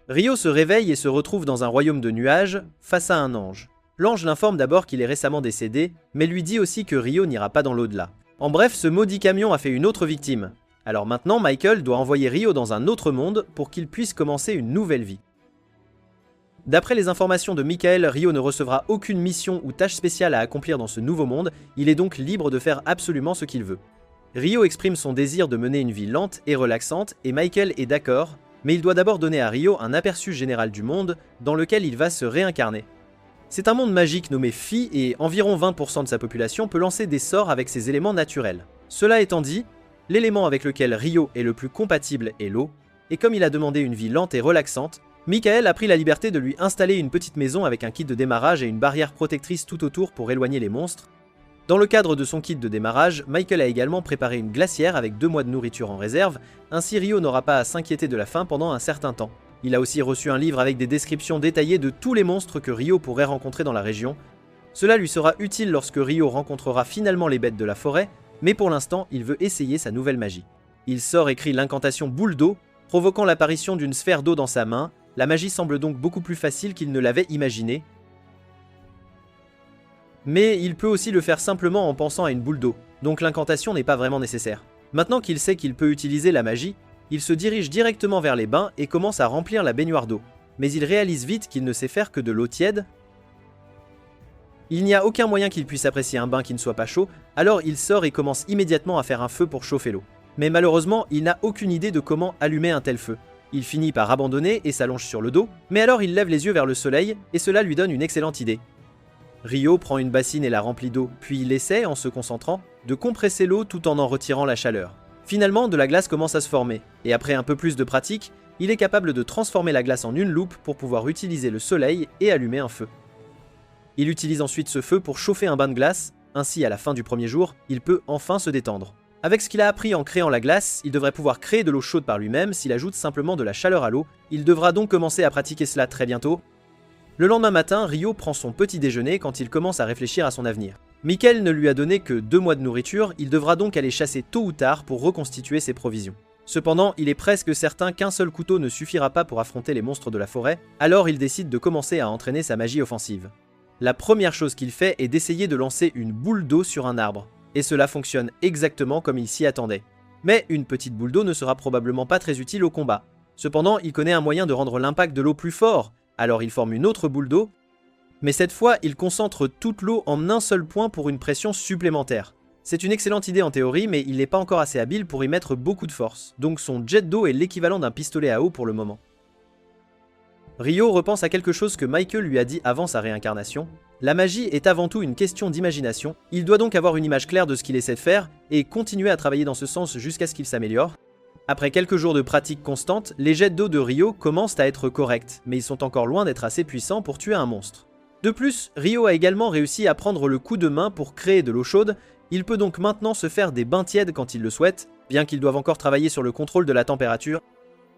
Rio se réveille et se retrouve dans un royaume de nuages, face à un ange. L'ange l'informe d'abord qu'il est récemment décédé, mais lui dit aussi que Rio n'ira pas dans l'au-delà. En bref, ce maudit camion a fait une autre victime. Alors maintenant, Michael doit envoyer Rio dans un autre monde pour qu'il puisse commencer une nouvelle vie. D'après les informations de Michael, Rio ne recevra aucune mission ou tâche spéciale à accomplir dans ce nouveau monde, il est donc libre de faire absolument ce qu'il veut. Rio exprime son désir de mener une vie lente et relaxante, et Michael est d'accord, mais il doit d'abord donner à Rio un aperçu général du monde dans lequel il va se réincarner. C'est un monde magique nommé Phi et environ 20% de sa population peut lancer des sorts avec ses éléments naturels. Cela étant dit, l'élément avec lequel Rio est le plus compatible est l'eau, et comme il a demandé une vie lente et relaxante, Michael a pris la liberté de lui installer une petite maison avec un kit de démarrage et une barrière protectrice tout autour pour éloigner les monstres. Dans le cadre de son kit de démarrage, Michael a également préparé une glacière avec 2 mois de nourriture en réserve, ainsi Rio n'aura pas à s'inquiéter de la faim pendant un certain temps. Il a aussi reçu un livre avec des descriptions détaillées de tous les monstres que Rio pourrait rencontrer dans la région. Cela lui sera utile lorsque Rio rencontrera finalement les bêtes de la forêt, mais pour l'instant, il veut essayer sa nouvelle magie. Il sort et crie l'incantation boule d'eau, provoquant l'apparition d'une sphère d'eau dans sa main. La magie semble donc beaucoup plus facile qu'il ne l'avait imaginé. Mais il peut aussi le faire simplement en pensant à une boule d'eau, donc l'incantation n'est pas vraiment nécessaire. Maintenant qu'il sait qu'il peut utiliser la magie, il se dirige directement vers les bains et commence à remplir la baignoire d'eau. Mais il réalise vite qu'il ne sait faire que de l'eau tiède. Il n'y a aucun moyen qu'il puisse apprécier un bain qui ne soit pas chaud, alors il sort et commence immédiatement à faire un feu pour chauffer l'eau. Mais malheureusement, il n'a aucune idée de comment allumer un tel feu. Il finit par abandonner et s'allonge sur le dos, mais alors il lève les yeux vers le soleil et cela lui donne une excellente idée. Rio prend une bassine et la remplit d'eau, puis il essaie, en se concentrant, de compresser l'eau tout en retirant la chaleur. Finalement, de la glace commence à se former, et après un peu plus de pratique, il est capable de transformer la glace en une loupe pour pouvoir utiliser le soleil et allumer un feu. Il utilise ensuite ce feu pour chauffer un bain de glace, ainsi à la fin du premier jour, il peut enfin se détendre. Avec ce qu'il a appris en créant la glace, il devrait pouvoir créer de l'eau chaude par lui-même s'il ajoute simplement de la chaleur à l'eau. Il devra donc commencer à pratiquer cela très bientôt. Le lendemain matin, Rio prend son petit déjeuner quand il commence à réfléchir à son avenir. Michael ne lui a donné que 2 mois de nourriture, il devra donc aller chasser tôt ou tard pour reconstituer ses provisions. Cependant, il est presque certain qu'un seul couteau ne suffira pas pour affronter les monstres de la forêt, alors il décide de commencer à entraîner sa magie offensive. La première chose qu'il fait est d'essayer de lancer une boule d'eau sur un arbre, et cela fonctionne exactement comme il s'y attendait. Mais une petite boule d'eau ne sera probablement pas très utile au combat. Cependant, il connaît un moyen de rendre l'impact de l'eau plus fort, alors il forme une autre boule d'eau, mais cette fois il concentre toute l'eau en un seul point pour une pression supplémentaire. C'est une excellente idée en théorie, mais il n'est pas encore assez habile pour y mettre beaucoup de force, donc son jet d'eau est l'équivalent d'un pistolet à eau pour le moment. Rio repense à quelque chose que Michael lui a dit avant sa réincarnation. La magie est avant tout une question d'imagination, il doit donc avoir une image claire de ce qu'il essaie de faire, et continuer à travailler dans ce sens jusqu'à ce qu'il s'améliore. Après quelques jours de pratique constante, les jets d'eau de Rio commencent à être corrects, mais ils sont encore loin d'être assez puissants pour tuer un monstre. De plus, Rio a également réussi à prendre le coup de main pour créer de l'eau chaude, il peut donc maintenant se faire des bains tièdes quand il le souhaite, bien qu'il doive encore travailler sur le contrôle de la température.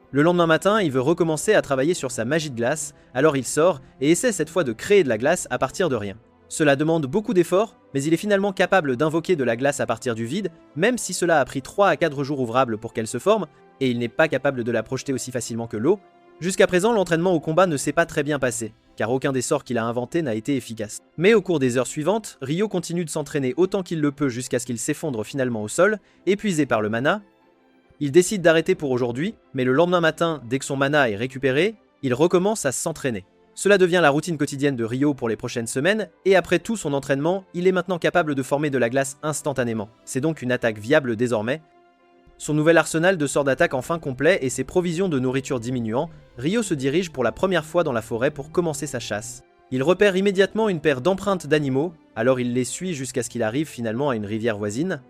Le lendemain matin, il veut recommencer à travailler sur sa magie de glace, alors il sort et essaie cette fois de créer de la glace à partir de rien. Cela demande beaucoup d'efforts, mais il est finalement capable d'invoquer de la glace à partir du vide, même si cela a pris 3 à 4 jours ouvrables pour qu'elle se forme, et il n'est pas capable de la projeter aussi facilement que l'eau. Jusqu'à présent, l'entraînement au combat ne s'est pas très bien passé, car aucun des sorts qu'il a inventés n'a été efficace. Mais au cours des heures suivantes, Rio continue de s'entraîner autant qu'il le peut jusqu'à ce qu'il s'effondre finalement au sol, épuisé par le mana. Il décide d'arrêter pour aujourd'hui, mais le lendemain matin, dès que son mana est récupéré, il recommence à s'entraîner. Cela devient la routine quotidienne de Rio pour les prochaines semaines, et après tout son entraînement, il est maintenant capable de former de la glace instantanément. C'est donc une attaque viable désormais. Son nouvel arsenal de sorts d'attaque enfin complet et ses provisions de nourriture diminuant, Rio se dirige pour la première fois dans la forêt pour commencer sa chasse. Il repère immédiatement une paire d'empreintes d'animaux, alors il les suit jusqu'à ce qu'il arrive finalement à une rivière voisine.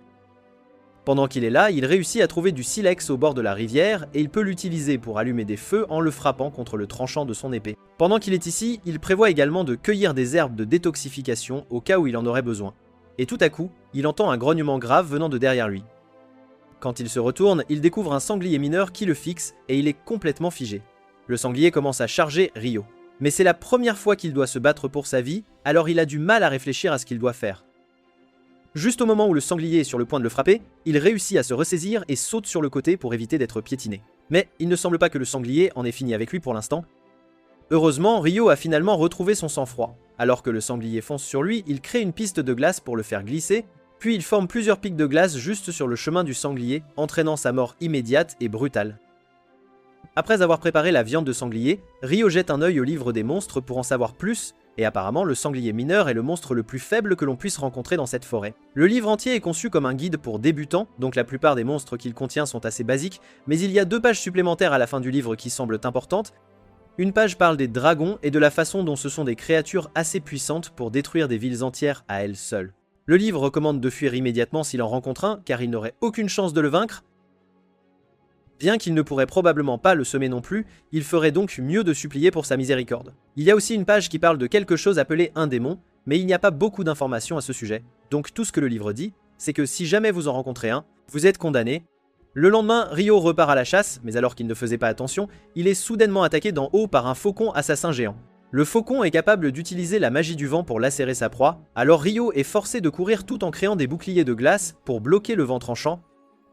Pendant qu'il est là, il réussit à trouver du silex au bord de la rivière et il peut l'utiliser pour allumer des feux en le frappant contre le tranchant de son épée. Pendant qu'il est ici, il prévoit également de cueillir des herbes de détoxification au cas où il en aurait besoin. Et tout à coup, il entend un grognement grave venant de derrière lui. Quand il se retourne, il découvre un sanglier mineur qui le fixe et il est complètement figé. Le sanglier commence à charger Rio. Mais c'est la première fois qu'il doit se battre pour sa vie, alors il a du mal à réfléchir à ce qu'il doit faire. Juste au moment où le sanglier est sur le point de le frapper, il réussit à se ressaisir et saute sur le côté pour éviter d'être piétiné. Mais il ne semble pas que le sanglier en ait fini avec lui pour l'instant. Heureusement, Ryo a finalement retrouvé son sang-froid. Alors que le sanglier fonce sur lui, il crée une piste de glace pour le faire glisser, puis il forme plusieurs pics de glace juste sur le chemin du sanglier, entraînant sa mort immédiate et brutale. Après avoir préparé la viande de sanglier, Ryo jette un œil au livre des monstres pour en savoir plus, et apparemment le sanglier mineur est le monstre le plus faible que l'on puisse rencontrer dans cette forêt. Le livre entier est conçu comme un guide pour débutants, donc la plupart des monstres qu'il contient sont assez basiques, mais il y a 2 pages supplémentaires à la fin du livre qui semblent importantes. Une page parle des dragons et de la façon dont ce sont des créatures assez puissantes pour détruire des villes entières à elles seules. Le livre recommande de fuir immédiatement s'il en rencontre un, car il n'aurait aucune chance de le vaincre. Bien qu'il ne pourrait probablement pas le semer non plus, il ferait donc mieux de supplier pour sa miséricorde. Il y a aussi une page qui parle de quelque chose appelé un démon, mais il n'y a pas beaucoup d'informations à ce sujet. Donc tout ce que le livre dit, c'est que si jamais vous en rencontrez un, vous êtes condamné. Le lendemain, Ryo repart à la chasse, mais alors qu'il ne faisait pas attention, il est soudainement attaqué d'en haut par un faucon assassin géant. Le faucon est capable d'utiliser la magie du vent pour lacérer sa proie, alors Ryo est forcé de courir tout en créant des boucliers de glace pour bloquer le vent tranchant.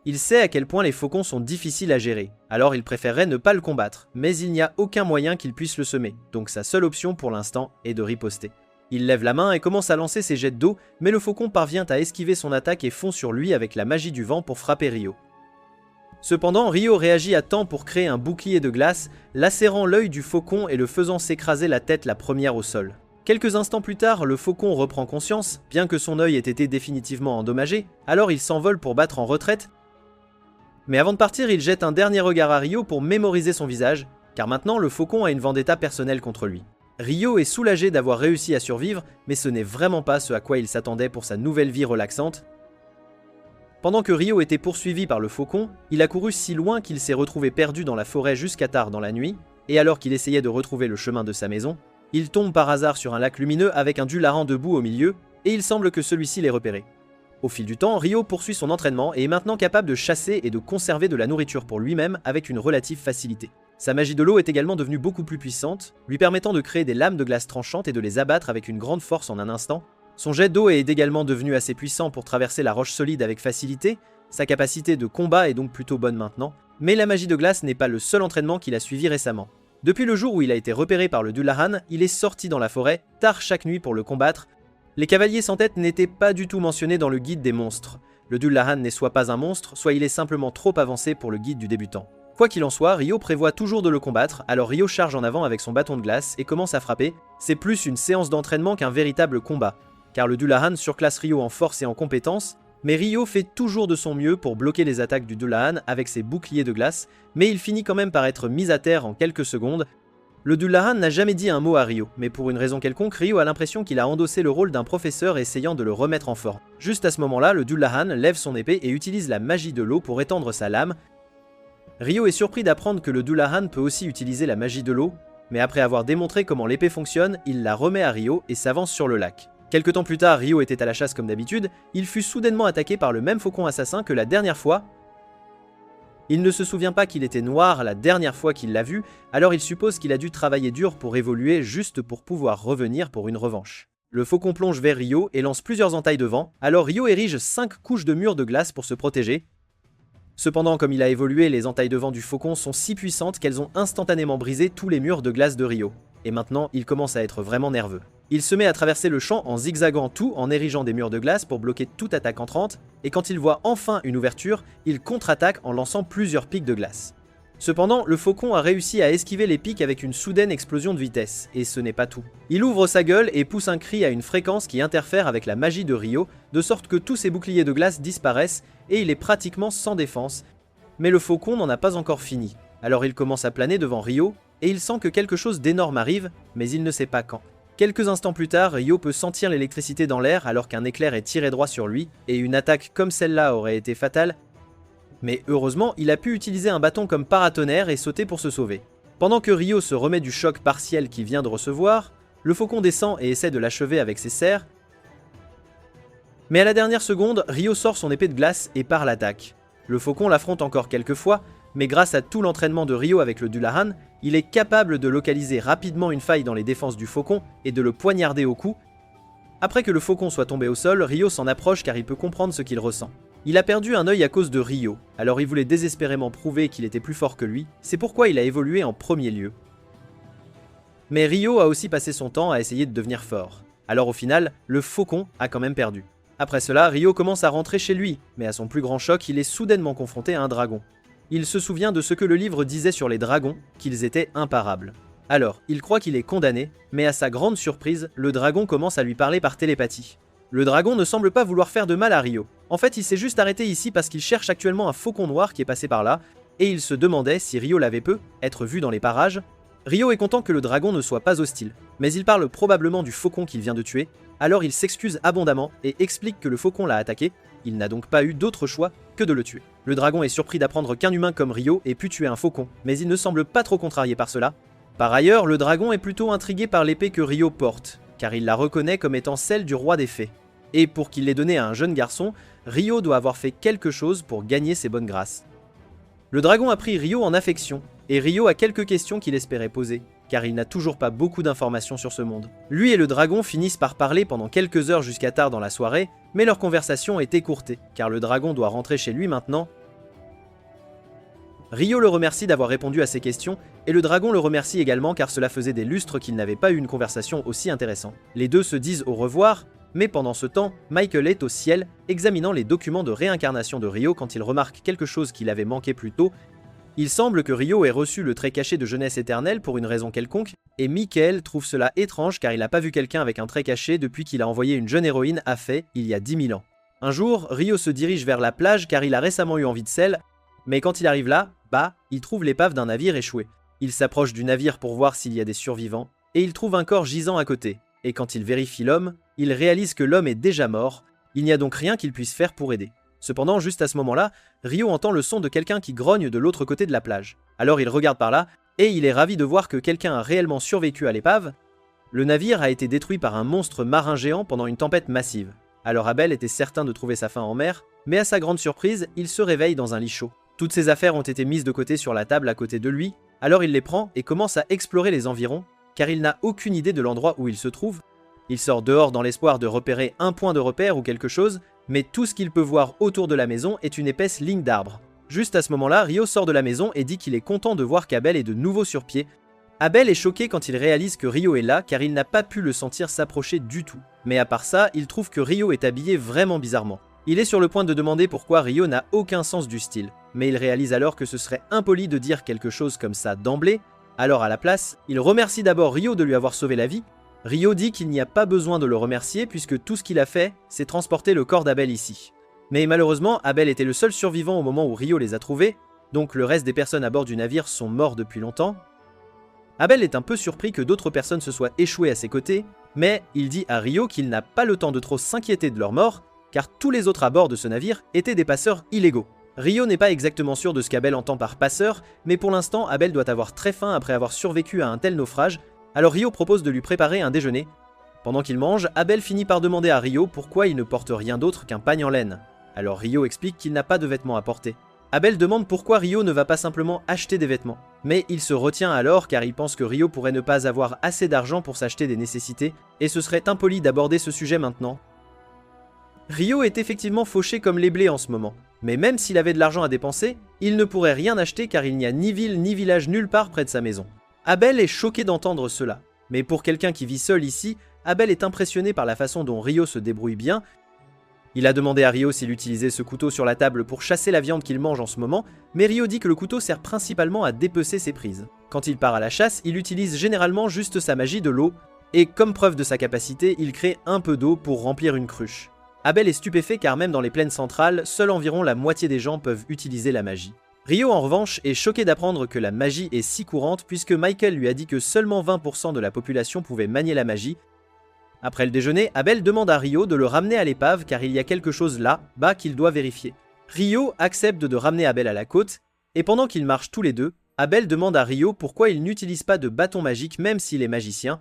Il sait à quel point les faucons sont difficiles à gérer, alors il préférerait ne pas le combattre, mais il n'y a aucun moyen qu'il puisse le semer, donc sa seule option pour l'instant est de riposter. Il lève la main et commence à lancer ses jets d'eau, mais le faucon parvient à esquiver son attaque et fond sur lui avec la magie du vent pour frapper Ryo. Cependant, Ryo réagit à temps pour créer un bouclier de glace, lacérant l'œil du faucon et le faisant s'écraser la tête la première au sol. Quelques instants plus tard, le faucon reprend conscience, bien que son œil ait été définitivement endommagé, alors il s'envole pour battre en retraite. Mais avant de partir, il jette un dernier regard à Ryo pour mémoriser son visage, car maintenant le faucon a une vendetta personnelle contre lui. Ryo est soulagé d'avoir réussi à survivre, mais ce n'est vraiment pas ce à quoi il s'attendait pour sa nouvelle vie relaxante. Pendant que Ryo était poursuivi par le faucon, il a couru si loin qu'il s'est retrouvé perdu dans la forêt jusqu'à tard dans la nuit, et alors qu'il essayait de retrouver le chemin de sa maison, il tombe par hasard sur un lac lumineux avec un Dullahan debout au milieu, et il semble que celui-ci l'ait repéré. Au fil du temps, Ryo poursuit son entraînement et est maintenant capable de chasser et de conserver de la nourriture pour lui-même avec une relative facilité. Sa magie de l'eau est également devenue beaucoup plus puissante, lui permettant de créer des lames de glace tranchantes et de les abattre avec une grande force en un instant. Son jet d'eau est également devenu assez puissant pour traverser la roche solide avec facilité, sa capacité de combat est donc plutôt bonne maintenant, mais la magie de glace n'est pas le seul entraînement qu'il a suivi récemment. Depuis le jour où il a été repéré par le Dullahan, il est sorti dans la forêt, tard chaque nuit pour le combattre. Les cavaliers sans tête n'étaient pas du tout mentionnés dans le guide des monstres. Le Dullahan n'est soit pas un monstre, soit il est simplement trop avancé pour le guide du débutant. Quoi qu'il en soit, Ryo prévoit toujours de le combattre, alors Ryo charge en avant avec son bâton de glace et commence à frapper. C'est plus une séance d'entraînement qu'un véritable combat, car le Dullahan surclasse Ryo en force et en compétence, mais Ryo fait toujours de son mieux pour bloquer les attaques du Dullahan avec ses boucliers de glace, mais il finit quand même par être mis à terre en quelques secondes. Le Dullahan n'a jamais dit un mot à Ryo, mais pour une raison quelconque, Ryo a l'impression qu'il a endossé le rôle d'un professeur essayant de le remettre en forme. Juste à ce moment-là, le Dullahan lève son épée et utilise la magie de l'eau pour étendre sa lame. Ryo est surpris d'apprendre que le Dullahan peut aussi utiliser la magie de l'eau, mais après avoir démontré comment l'épée fonctionne, il la remet à Ryo et s'avance sur le lac. Quelque temps plus tard, Ryo était à la chasse comme d'habitude, il fut soudainement attaqué par le même faucon assassin que la dernière fois. Il ne se souvient pas qu'il était noir la dernière fois qu'il l'a vu, alors il suppose qu'il a dû travailler dur pour évoluer juste pour pouvoir revenir pour une revanche. Le faucon plonge vers Ryo et lance plusieurs entailles de vent, alors Ryo érige 5 couches de murs de glace pour se protéger. Cependant, comme il a évolué, les entailles de vent du faucon sont si puissantes qu'elles ont instantanément brisé tous les murs de glace de Ryo. Et maintenant, il commence à être vraiment nerveux. Il se met à traverser le champ en zigzagant tout en érigeant des murs de glace pour bloquer toute attaque entrante, et quand il voit enfin une ouverture, il contre-attaque en lançant plusieurs pics de glace. Cependant, le faucon a réussi à esquiver les pics avec une soudaine explosion de vitesse, et ce n'est pas tout. Il ouvre sa gueule et pousse un cri à une fréquence qui interfère avec la magie de Ryo, de sorte que tous ses boucliers de glace disparaissent, et il est pratiquement sans défense. Mais le faucon n'en a pas encore fini, alors il commence à planer devant Ryo, et il sent que quelque chose d'énorme arrive, mais il ne sait pas quand. Quelques instants plus tard, Ryo peut sentir l'électricité dans l'air alors qu'un éclair est tiré droit sur lui, et une attaque comme celle-là aurait été fatale. Mais heureusement, il a pu utiliser un bâton comme paratonnerre et sauter pour se sauver. Pendant que Ryo se remet du choc partiel qu'il vient de recevoir, le faucon descend et essaie de l'achever avec ses serres. Mais à la dernière seconde, Ryo sort son épée de glace et part l'attaque. Le faucon l'affronte encore quelques fois, mais grâce à tout l'entraînement de Ryo avec le Dullahan, il est capable de localiser rapidement une faille dans les défenses du faucon et de le poignarder au cou. Après que le faucon soit tombé au sol, Ryo s'en approche car il peut comprendre ce qu'il ressent. Il a perdu un œil à cause de Ryo, alors il voulait désespérément prouver qu'il était plus fort que lui, c'est pourquoi il a évolué en premier lieu. Mais Ryo a aussi passé son temps à essayer de devenir fort. Alors au final, le faucon a quand même perdu. Après cela, Ryo commence à rentrer chez lui, mais à son plus grand choc, il est soudainement confronté à un dragon. Il se souvient de ce que le livre disait sur les dragons, qu'ils étaient imparables. Alors, il croit qu'il est condamné, mais à sa grande surprise, le dragon commence à lui parler par télépathie. Le dragon ne semble pas vouloir faire de mal à Ryo. En fait, il s'est juste arrêté ici parce qu'il cherche actuellement un faucon noir qui est passé par là, et il se demandait si Ryo l'avait pu être vu dans les parages. Ryo est content que le dragon ne soit pas hostile, mais il parle probablement du faucon qu'il vient de tuer, alors il s'excuse abondamment et explique que le faucon l'a attaqué, il n'a donc pas eu d'autre choix que de le tuer. Le dragon est surpris d'apprendre qu'un humain comme Ryo ait pu tuer un faucon, mais il ne semble pas trop contrarié par cela. Par ailleurs, le dragon est plutôt intrigué par l'épée que Ryo porte, car il la reconnaît comme étant celle du roi des fées. Et pour qu'il l'ait donnée à un jeune garçon, Ryo doit avoir fait quelque chose pour gagner ses bonnes grâces. Le dragon a pris Ryo en affection, et Ryo a quelques questions qu'il espérait poser, car il n'a toujours pas beaucoup d'informations sur ce monde. Lui et le dragon finissent par parler pendant quelques heures jusqu'à tard dans la soirée, mais leur conversation est écourtée, car le dragon doit rentrer chez lui maintenant. Ryo le remercie d'avoir répondu à ses questions, et le dragon le remercie également car cela faisait des lustres qu'ils n'avaient pas eu une conversation aussi intéressante. Les deux se disent au revoir, mais pendant ce temps, Michael est au ciel, examinant les documents de réincarnation de Ryo quand il remarque quelque chose qu'il avait manqué plus tôt. Il semble que Ryo ait reçu le trait caché de jeunesse éternelle pour une raison quelconque, et Michael trouve cela étrange car il n'a pas vu quelqu'un avec un trait caché depuis qu'il a envoyé une jeune héroïne à Fae il y a 10 000 ans. Un jour, Ryo se dirige vers la plage car il a récemment eu envie de sel, mais quand il arrive là, il trouve l'épave d'un navire échoué. Il s'approche du navire pour voir s'il y a des survivants, et il trouve un corps gisant à côté. Et quand il vérifie l'homme, il réalise que l'homme est déjà mort, il n'y a donc rien qu'il puisse faire pour aider. Cependant, juste à ce moment-là, Ryo entend le son de quelqu'un qui grogne de l'autre côté de la plage. Alors il regarde par là, et il est ravi de voir que quelqu'un a réellement survécu à l'épave. Le navire a été détruit par un monstre marin géant pendant une tempête massive. Alors Abel était certain de trouver sa fin en mer, mais à sa grande surprise, il se réveille dans un lit chaud. Toutes ses affaires ont été mises de côté sur la table à côté de lui, alors il les prend et commence à explorer les environs, car il n'a aucune idée de l'endroit où il se trouve. Il sort dehors dans l'espoir de repérer un point de repère ou quelque chose, mais tout ce qu'il peut voir autour de la maison est une épaisse ligne d'arbres. Juste à ce moment-là, Ryo sort de la maison et dit qu'il est content de voir qu'Abel est de nouveau sur pied. Abel est choqué quand il réalise que Ryo est là car il n'a pas pu le sentir s'approcher du tout. Mais à part ça, il trouve que Ryo est habillé vraiment bizarrement. Il est sur le point de demander pourquoi Ryo n'a aucun sens du style, mais il réalise alors que ce serait impoli de dire quelque chose comme ça d'emblée, alors à la place, il remercie d'abord Ryo de lui avoir sauvé la vie. Ryo dit qu'il n'y a pas besoin de le remercier puisque tout ce qu'il a fait, c'est transporter le corps d'Abel ici. Mais malheureusement, Abel était le seul survivant au moment où Ryo les a trouvés, donc le reste des personnes à bord du navire sont morts depuis longtemps. Abel est un peu surpris que d'autres personnes se soient échouées à ses côtés, mais il dit à Ryo qu'il n'a pas le temps de trop s'inquiéter de leur mort, car tous les autres à bord de ce navire étaient des passeurs illégaux. Ryo n'est pas exactement sûr de ce qu'Abel entend par passeur, mais pour l'instant Abel doit avoir très faim après avoir survécu à un tel naufrage, alors Ryo propose de lui préparer un déjeuner. Pendant qu'il mange, Abel finit par demander à Ryo pourquoi il ne porte rien d'autre qu'un pagne en laine. Alors Ryo explique qu'il n'a pas de vêtements à porter. Abel demande pourquoi Ryo ne va pas simplement acheter des vêtements. Mais il se retient alors car il pense que Ryo pourrait ne pas avoir assez d'argent pour s'acheter des nécessités, et ce serait impoli d'aborder ce sujet maintenant. Ryo est effectivement fauché comme les blés en ce moment, mais même s'il avait de l'argent à dépenser, il ne pourrait rien acheter car il n'y a ni ville ni village nulle part près de sa maison. Abel est choqué d'entendre cela, mais pour quelqu'un qui vit seul ici, Abel est impressionné par la façon dont Ryo se débrouille bien. Il a demandé à Ryo s'il utilisait ce couteau sur la table pour chasser la viande qu'il mange en ce moment, mais Ryo dit que le couteau sert principalement à dépecer ses prises. Quand il part à la chasse, il utilise généralement juste sa magie de l'eau, et comme preuve de sa capacité, il crée un peu d'eau pour remplir une cruche. Abel est stupéfait car même dans les plaines centrales, seul environ la moitié des gens peuvent utiliser la magie. Ryo en revanche est choqué d'apprendre que la magie est si courante puisque Michael lui a dit que seulement 20% de la population pouvait manier la magie. Après le déjeuner, Abel demande à Ryo de le ramener à l'épave car il y a quelque chose là-bas qu'il doit vérifier. Ryo accepte de ramener Abel à la côte, et pendant qu'ils marchent tous les deux, Abel demande à Ryo pourquoi il n'utilise pas de bâton magique même s'il est magicien.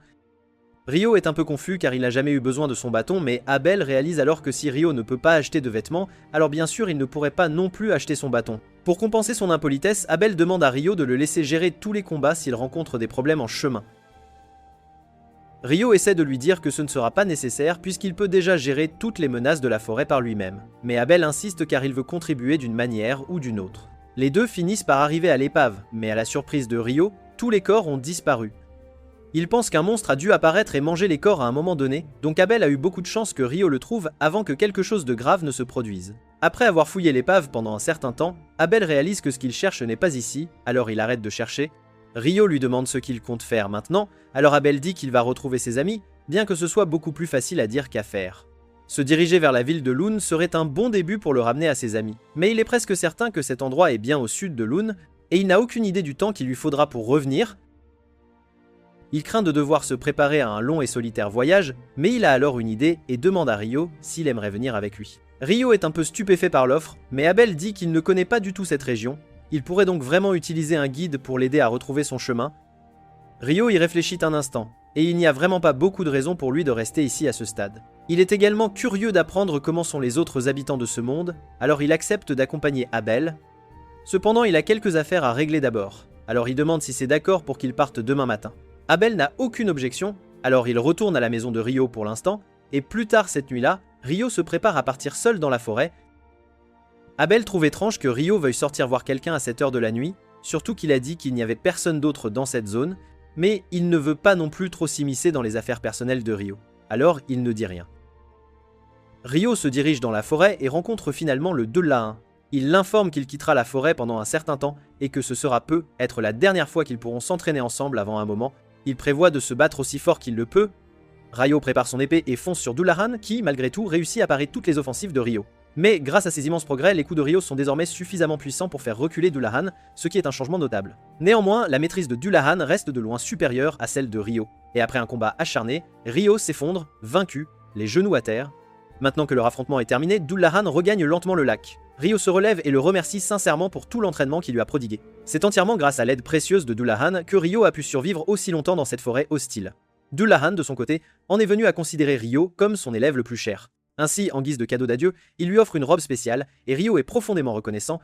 Ryo est un peu confus car il n'a jamais eu besoin de son bâton, mais Abel réalise alors que si Ryo ne peut pas acheter de vêtements, alors bien sûr il ne pourrait pas non plus acheter son bâton. Pour compenser son impolitesse, Abel demande à Ryo de le laisser gérer tous les combats s'il rencontre des problèmes en chemin. Rio essaie de lui dire que ce ne sera pas nécessaire puisqu'il peut déjà gérer toutes les menaces de la forêt par lui-même. Mais Abel insiste car il veut contribuer d'une manière ou d'une autre. Les deux finissent par arriver à l'épave, mais à la surprise de Rio, tous les corps ont disparu. Il pense qu'un monstre a dû apparaître et manger les corps à un moment donné, donc Abel a eu beaucoup de chance que Rio le trouve avant que quelque chose de grave ne se produise. Après avoir fouillé l'épave pendant un certain temps, Abel réalise que ce qu'il cherche n'est pas ici, alors il arrête de chercher. Rio lui demande ce qu'il compte faire maintenant, alors Abel dit qu'il va retrouver ses amis, bien que ce soit beaucoup plus facile à dire qu'à faire. Se diriger vers la ville de Lune serait un bon début pour le ramener à ses amis, mais il est presque certain que cet endroit est bien au sud de Lune, et il n'a aucune idée du temps qu'il lui faudra pour revenir. Il craint de devoir se préparer à un long et solitaire voyage, mais il a alors une idée et demande à Rio s'il aimerait venir avec lui. Rio est un peu stupéfait par l'offre, mais Abel dit qu'il ne connaît pas du tout cette région. Il pourrait donc vraiment utiliser un guide pour l'aider à retrouver son chemin. Rio y réfléchit un instant, et il n'y a vraiment pas beaucoup de raisons pour lui de rester ici à ce stade. Il est également curieux d'apprendre comment sont les autres habitants de ce monde, alors il accepte d'accompagner Abel. Cependant, il a quelques affaires à régler d'abord, alors il demande si c'est d'accord pour qu'il parte demain matin. Abel n'a aucune objection, alors il retourne à la maison de Rio pour l'instant, et plus tard cette nuit-là, Rio se prépare à partir seul dans la forêt. Abel trouve étrange que Rio veuille sortir voir quelqu'un à cette heure de la nuit, surtout qu'il a dit qu'il n'y avait personne d'autre dans cette zone, mais il ne veut pas non plus trop s'immiscer dans les affaires personnelles de Rio. Alors il ne dit rien. Rio se dirige dans la forêt et rencontre finalement le Dullahan. Il l'informe qu'il quittera la forêt pendant un certain temps et que ce sera peut être la dernière fois qu'ils pourront s'entraîner ensemble avant un moment. Il prévoit de se battre aussi fort qu'il le peut. Rio prépare son épée et fonce sur Dullahan qui, malgré tout, réussit à parer toutes les offensives de Rio. Mais grâce à ces immenses progrès, les coups de Rio sont désormais suffisamment puissants pour faire reculer Dullahan, ce qui est un changement notable. Néanmoins, la maîtrise de Dullahan reste de loin supérieure à celle de Rio. Et après un combat acharné, Rio s'effondre, vaincu, les genoux à terre. Maintenant que leur affrontement est terminé, Dullahan regagne lentement le lac. Rio se relève et le remercie sincèrement pour tout l'entraînement qu'il lui a prodigué. C'est entièrement grâce à l'aide précieuse de Dullahan que Rio a pu survivre aussi longtemps dans cette forêt hostile. Dullahan, de son côté, en est venu à considérer Rio comme son élève le plus cher. Ainsi, en guise de cadeau d'adieu, il lui offre une robe spéciale, et Rio est profondément reconnaissant.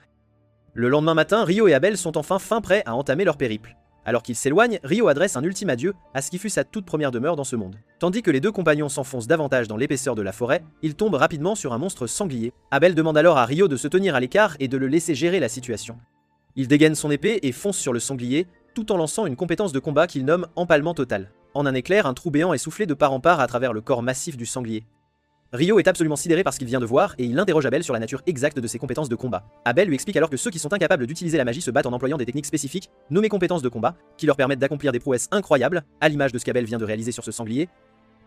Le lendemain matin, Rio et Abel sont enfin fin prêts à entamer leur périple. Alors qu'ils s'éloignent, Rio adresse un ultime adieu à ce qui fut sa toute première demeure dans ce monde. Tandis que les deux compagnons s'enfoncent davantage dans l'épaisseur de la forêt, ils tombent rapidement sur un monstre sanglier. Abel demande alors à Rio de se tenir à l'écart et de le laisser gérer la situation. Il dégaine son épée et fonce sur le sanglier, tout en lançant une compétence de combat qu'il nomme empalement total. En un éclair, un trou béant est soufflé de part en part à travers le corps massif du sanglier. Rio est absolument sidéré par ce qu'il vient de voir et il interroge Abel sur la nature exacte de ses compétences de combat. Abel lui explique alors que ceux qui sont incapables d'utiliser la magie se battent en employant des techniques spécifiques, nommées compétences de combat, qui leur permettent d'accomplir des prouesses incroyables, à l'image de ce qu'Abel vient de réaliser sur ce sanglier.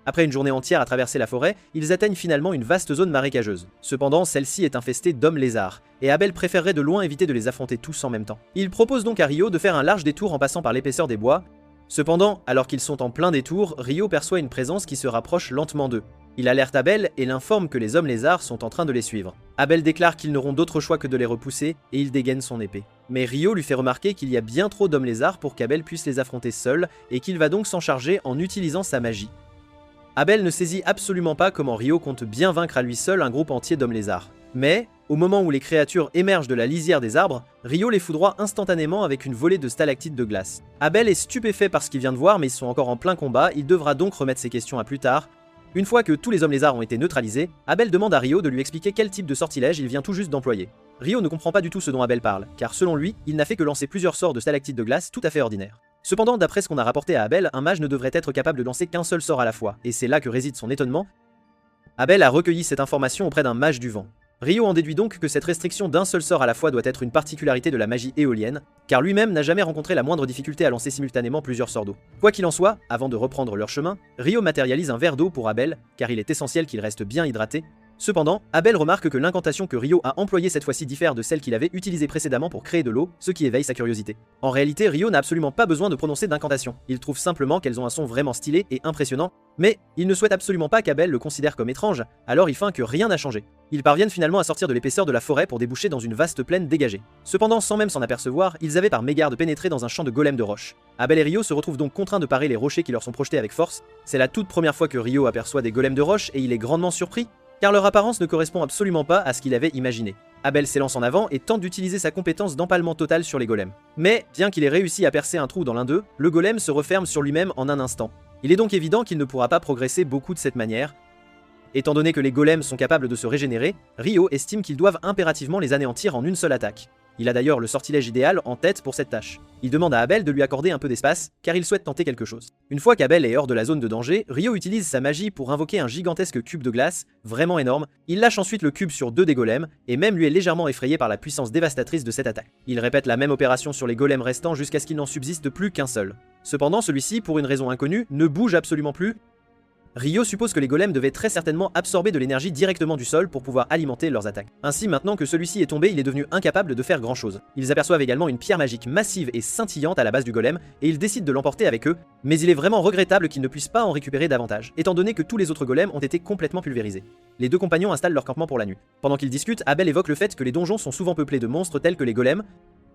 Après une journée entière à traverser la forêt, ils atteignent finalement une vaste zone marécageuse. Cependant, celle-ci est infestée d'hommes lézards, et Abel préférerait de loin éviter de les affronter tous en même temps. Il propose donc à Rio de faire un large détour en passant par l'épaisseur des bois. Cependant, alors qu'ils sont en plein détour, Rio perçoit une présence qui se rapproche lentement d'eux. Il alerte Abel et l'informe que les hommes lézards sont en train de les suivre. Abel déclare qu'ils n'auront d'autre choix que de les repousser et il dégaine son épée. Mais Rio lui fait remarquer qu'il y a bien trop d'hommes lézards pour qu'Abel puisse les affronter seul et qu'il va donc s'en charger en utilisant sa magie. Abel ne saisit absolument pas comment Rio compte bien vaincre à lui seul un groupe entier d'hommes lézards. Mais, au moment où les créatures émergent de la lisière des arbres, Rio les foudroie instantanément avec une volée de stalactites de glace. Abel est stupéfait par ce qu'il vient de voir mais ils sont encore en plein combat, il devra donc remettre ses questions à plus tard. Une fois que tous les hommes lézards ont été neutralisés, Abel demande à Rio de lui expliquer quel type de sortilège il vient tout juste d'employer. Rio ne comprend pas du tout ce dont Abel parle, car selon lui, il n'a fait que lancer plusieurs sorts de stalactites de glace tout à fait ordinaires. Cependant, d'après ce qu'on a rapporté à Abel, un mage ne devrait être capable de lancer qu'un seul sort à la fois, et c'est là que réside son étonnement. Abel a recueilli cette information auprès d'un mage du vent. Rio en déduit donc que cette restriction d'un seul sort à la fois doit être une particularité de la magie éolienne, car lui-même n'a jamais rencontré la moindre difficulté à lancer simultanément plusieurs sorts d'eau. Quoi qu'il en soit, avant de reprendre leur chemin, Rio matérialise un verre d'eau pour Abel, car il est essentiel qu'il reste bien hydraté. Cependant, Abel remarque que l'incantation que Rio a employée cette fois-ci diffère de celle qu'il avait utilisée précédemment pour créer de l'eau, ce qui éveille sa curiosité. En réalité, Rio n'a absolument pas besoin de prononcer d'incantation. Il trouve simplement qu'elles ont un son vraiment stylé et impressionnant, mais il ne souhaite absolument pas qu'Abel le considère comme étrange, alors il feint que rien n'a changé. Ils parviennent finalement à sortir de l'épaisseur de la forêt pour déboucher dans une vaste plaine dégagée. Cependant, sans même s'en apercevoir, ils avaient par mégarde pénétré dans un champ de golems de roches. Abel et Rio se retrouvent donc contraints de parer les rochers qui leur sont projetés avec force. C'est la toute première fois que Rio aperçoit des golems de roche et il est grandement surpris, car leur apparence ne correspond absolument pas à ce qu'il avait imaginé. Abel s'élance en avant et tente d'utiliser sa compétence d'empalement total sur les golems. Mais, bien qu'il ait réussi à percer un trou dans l'un d'eux, le golem se referme sur lui-même en un instant. Il est donc évident qu'il ne pourra pas progresser beaucoup de cette manière. Étant donné que les golems sont capables de se régénérer, Ryo estime qu'ils doivent impérativement les anéantir en une seule attaque. Il a d'ailleurs le sortilège idéal en tête pour cette tâche. Il demande à Abel de lui accorder un peu d'espace, car il souhaite tenter quelque chose. Une fois qu'Abel est hors de la zone de danger, Ryo utilise sa magie pour invoquer un gigantesque cube de glace, vraiment énorme. Il lâche ensuite le cube sur 2 des golems, et même lui est légèrement effrayé par la puissance dévastatrice de cette attaque. Il répète la même opération sur les golems restants jusqu'à ce qu'il n'en subsiste plus qu'un seul. Cependant, celui-ci, pour une raison inconnue, ne bouge absolument plus. Ryo suppose que les golems devaient très certainement absorber de l'énergie directement du sol pour pouvoir alimenter leurs attaques. Ainsi, maintenant que celui-ci est tombé, il est devenu incapable de faire grand chose. Ils aperçoivent également une pierre magique massive et scintillante à la base du golem, et ils décident de l'emporter avec eux, mais il est vraiment regrettable qu'ils ne puissent pas en récupérer davantage, étant donné que tous les autres golems ont été complètement pulvérisés. Les deux compagnons installent leur campement pour la nuit. Pendant qu'ils discutent, Abel évoque le fait que les donjons sont souvent peuplés de monstres tels que les golems.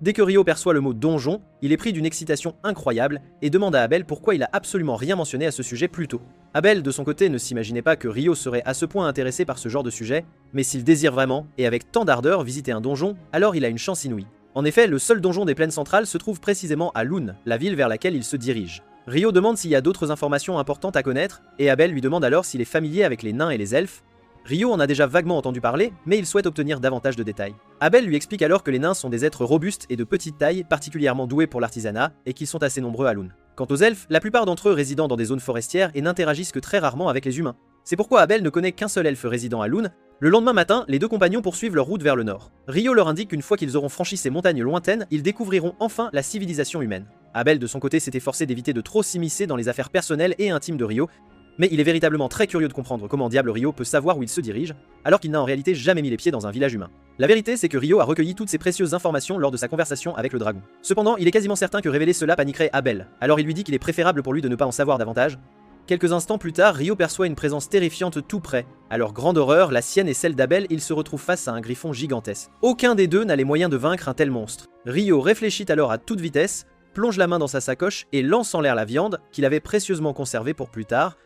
Dès que Ryo perçoit le mot donjon, il est pris d'une excitation incroyable et demande à Abel pourquoi il a absolument rien mentionné à ce sujet plus tôt. Abel, de son côté, ne s'imaginait pas que Ryo serait à ce point intéressé par ce genre de sujet, mais s'il désire vraiment, et avec tant d'ardeur, visiter un donjon, alors il a une chance inouïe. En effet, le seul donjon des plaines centrales se trouve précisément à Lune, la ville vers laquelle il se dirige. Ryo demande s'il y a d'autres informations importantes à connaître, et Abel lui demande alors s'il est familier avec les nains et les elfes. Ryo en a déjà vaguement entendu parler, mais il souhaite obtenir davantage de détails. Abel lui explique alors que les nains sont des êtres robustes et de petite taille, particulièrement doués pour l'artisanat, et qu'ils sont assez nombreux à Lune. Quant aux elfes, la plupart d'entre eux résident dans des zones forestières et n'interagissent que très rarement avec les humains. C'est pourquoi Abel ne connaît qu'un seul elfe résident à Lune. Le lendemain matin, les deux compagnons poursuivent leur route vers le nord. Ryo leur indique qu'une fois qu'ils auront franchi ces montagnes lointaines, ils découvriront enfin la civilisation humaine. Abel de son côté s'est efforcé d'éviter de trop s'immiscer dans les affaires personnelles et intimes de Ryo, mais il est véritablement très curieux de comprendre comment diable Ryo peut savoir où il se dirige, alors qu'il n'a en réalité jamais mis les pieds dans un village humain. La vérité, c'est que Ryo a recueilli toutes ces précieuses informations lors de sa conversation avec le dragon. Cependant, il est quasiment certain que révéler cela paniquerait Abel, alors il lui dit qu'il est préférable pour lui de ne pas en savoir davantage. Quelques instants plus tard, Ryo perçoit une présence terrifiante tout près. À leur grande horreur, la sienne et celle d'Abel, il se retrouve face à un griffon gigantesque. Aucun des deux n'a les moyens de vaincre un tel monstre. Ryo réfléchit alors à toute vitesse, plonge la main dans sa sacoche et lance en l'air la viande qu'il avait précieusement conservée pour plus tard.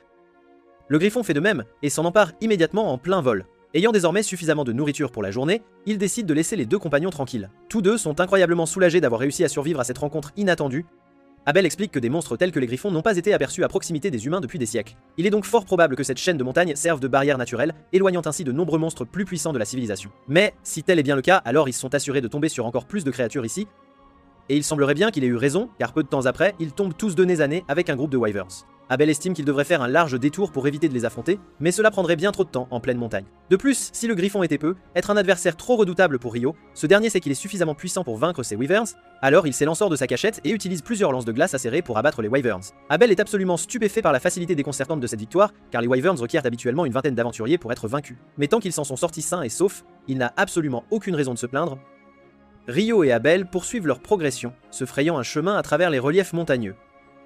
Le griffon fait de même et s'en empare immédiatement en plein vol. Ayant désormais suffisamment de nourriture pour la journée, il décide de laisser les deux compagnons tranquilles. Tous deux sont incroyablement soulagés d'avoir réussi à survivre à cette rencontre inattendue. Abel explique que des monstres tels que les griffons n'ont pas été aperçus à proximité des humains depuis des siècles. Il est donc fort probable que cette chaîne de montagnes serve de barrière naturelle, éloignant ainsi de nombreux monstres plus puissants de la civilisation. Mais, si tel est bien le cas, alors ils sont assurés de tomber sur encore plus de créatures ici, et il semblerait bien qu'il ait eu raison, car peu de temps après, ils tombent tous de nez à nez avec un groupe de wyverns. Abel estime qu'il devrait faire un large détour pour éviter de les affronter, mais cela prendrait bien trop de temps en pleine montagne. De plus, si le griffon était peu, être un adversaire trop redoutable pour Ryo, ce dernier sait qu'il est suffisamment puissant pour vaincre ces wyverns, alors il s'élance hors de sa cachette et utilise plusieurs lances de glace acérées pour abattre les wyverns. Abel est absolument stupéfait par la facilité déconcertante de cette victoire, car les wyverns requièrent habituellement une vingtaine d'aventuriers pour être vaincus. Mais tant qu'ils s'en sont sortis sains et saufs, il n'a absolument aucune raison de se plaindre. Ryo et Abel poursuivent leur progression, se frayant un chemin à travers les reliefs montagneux.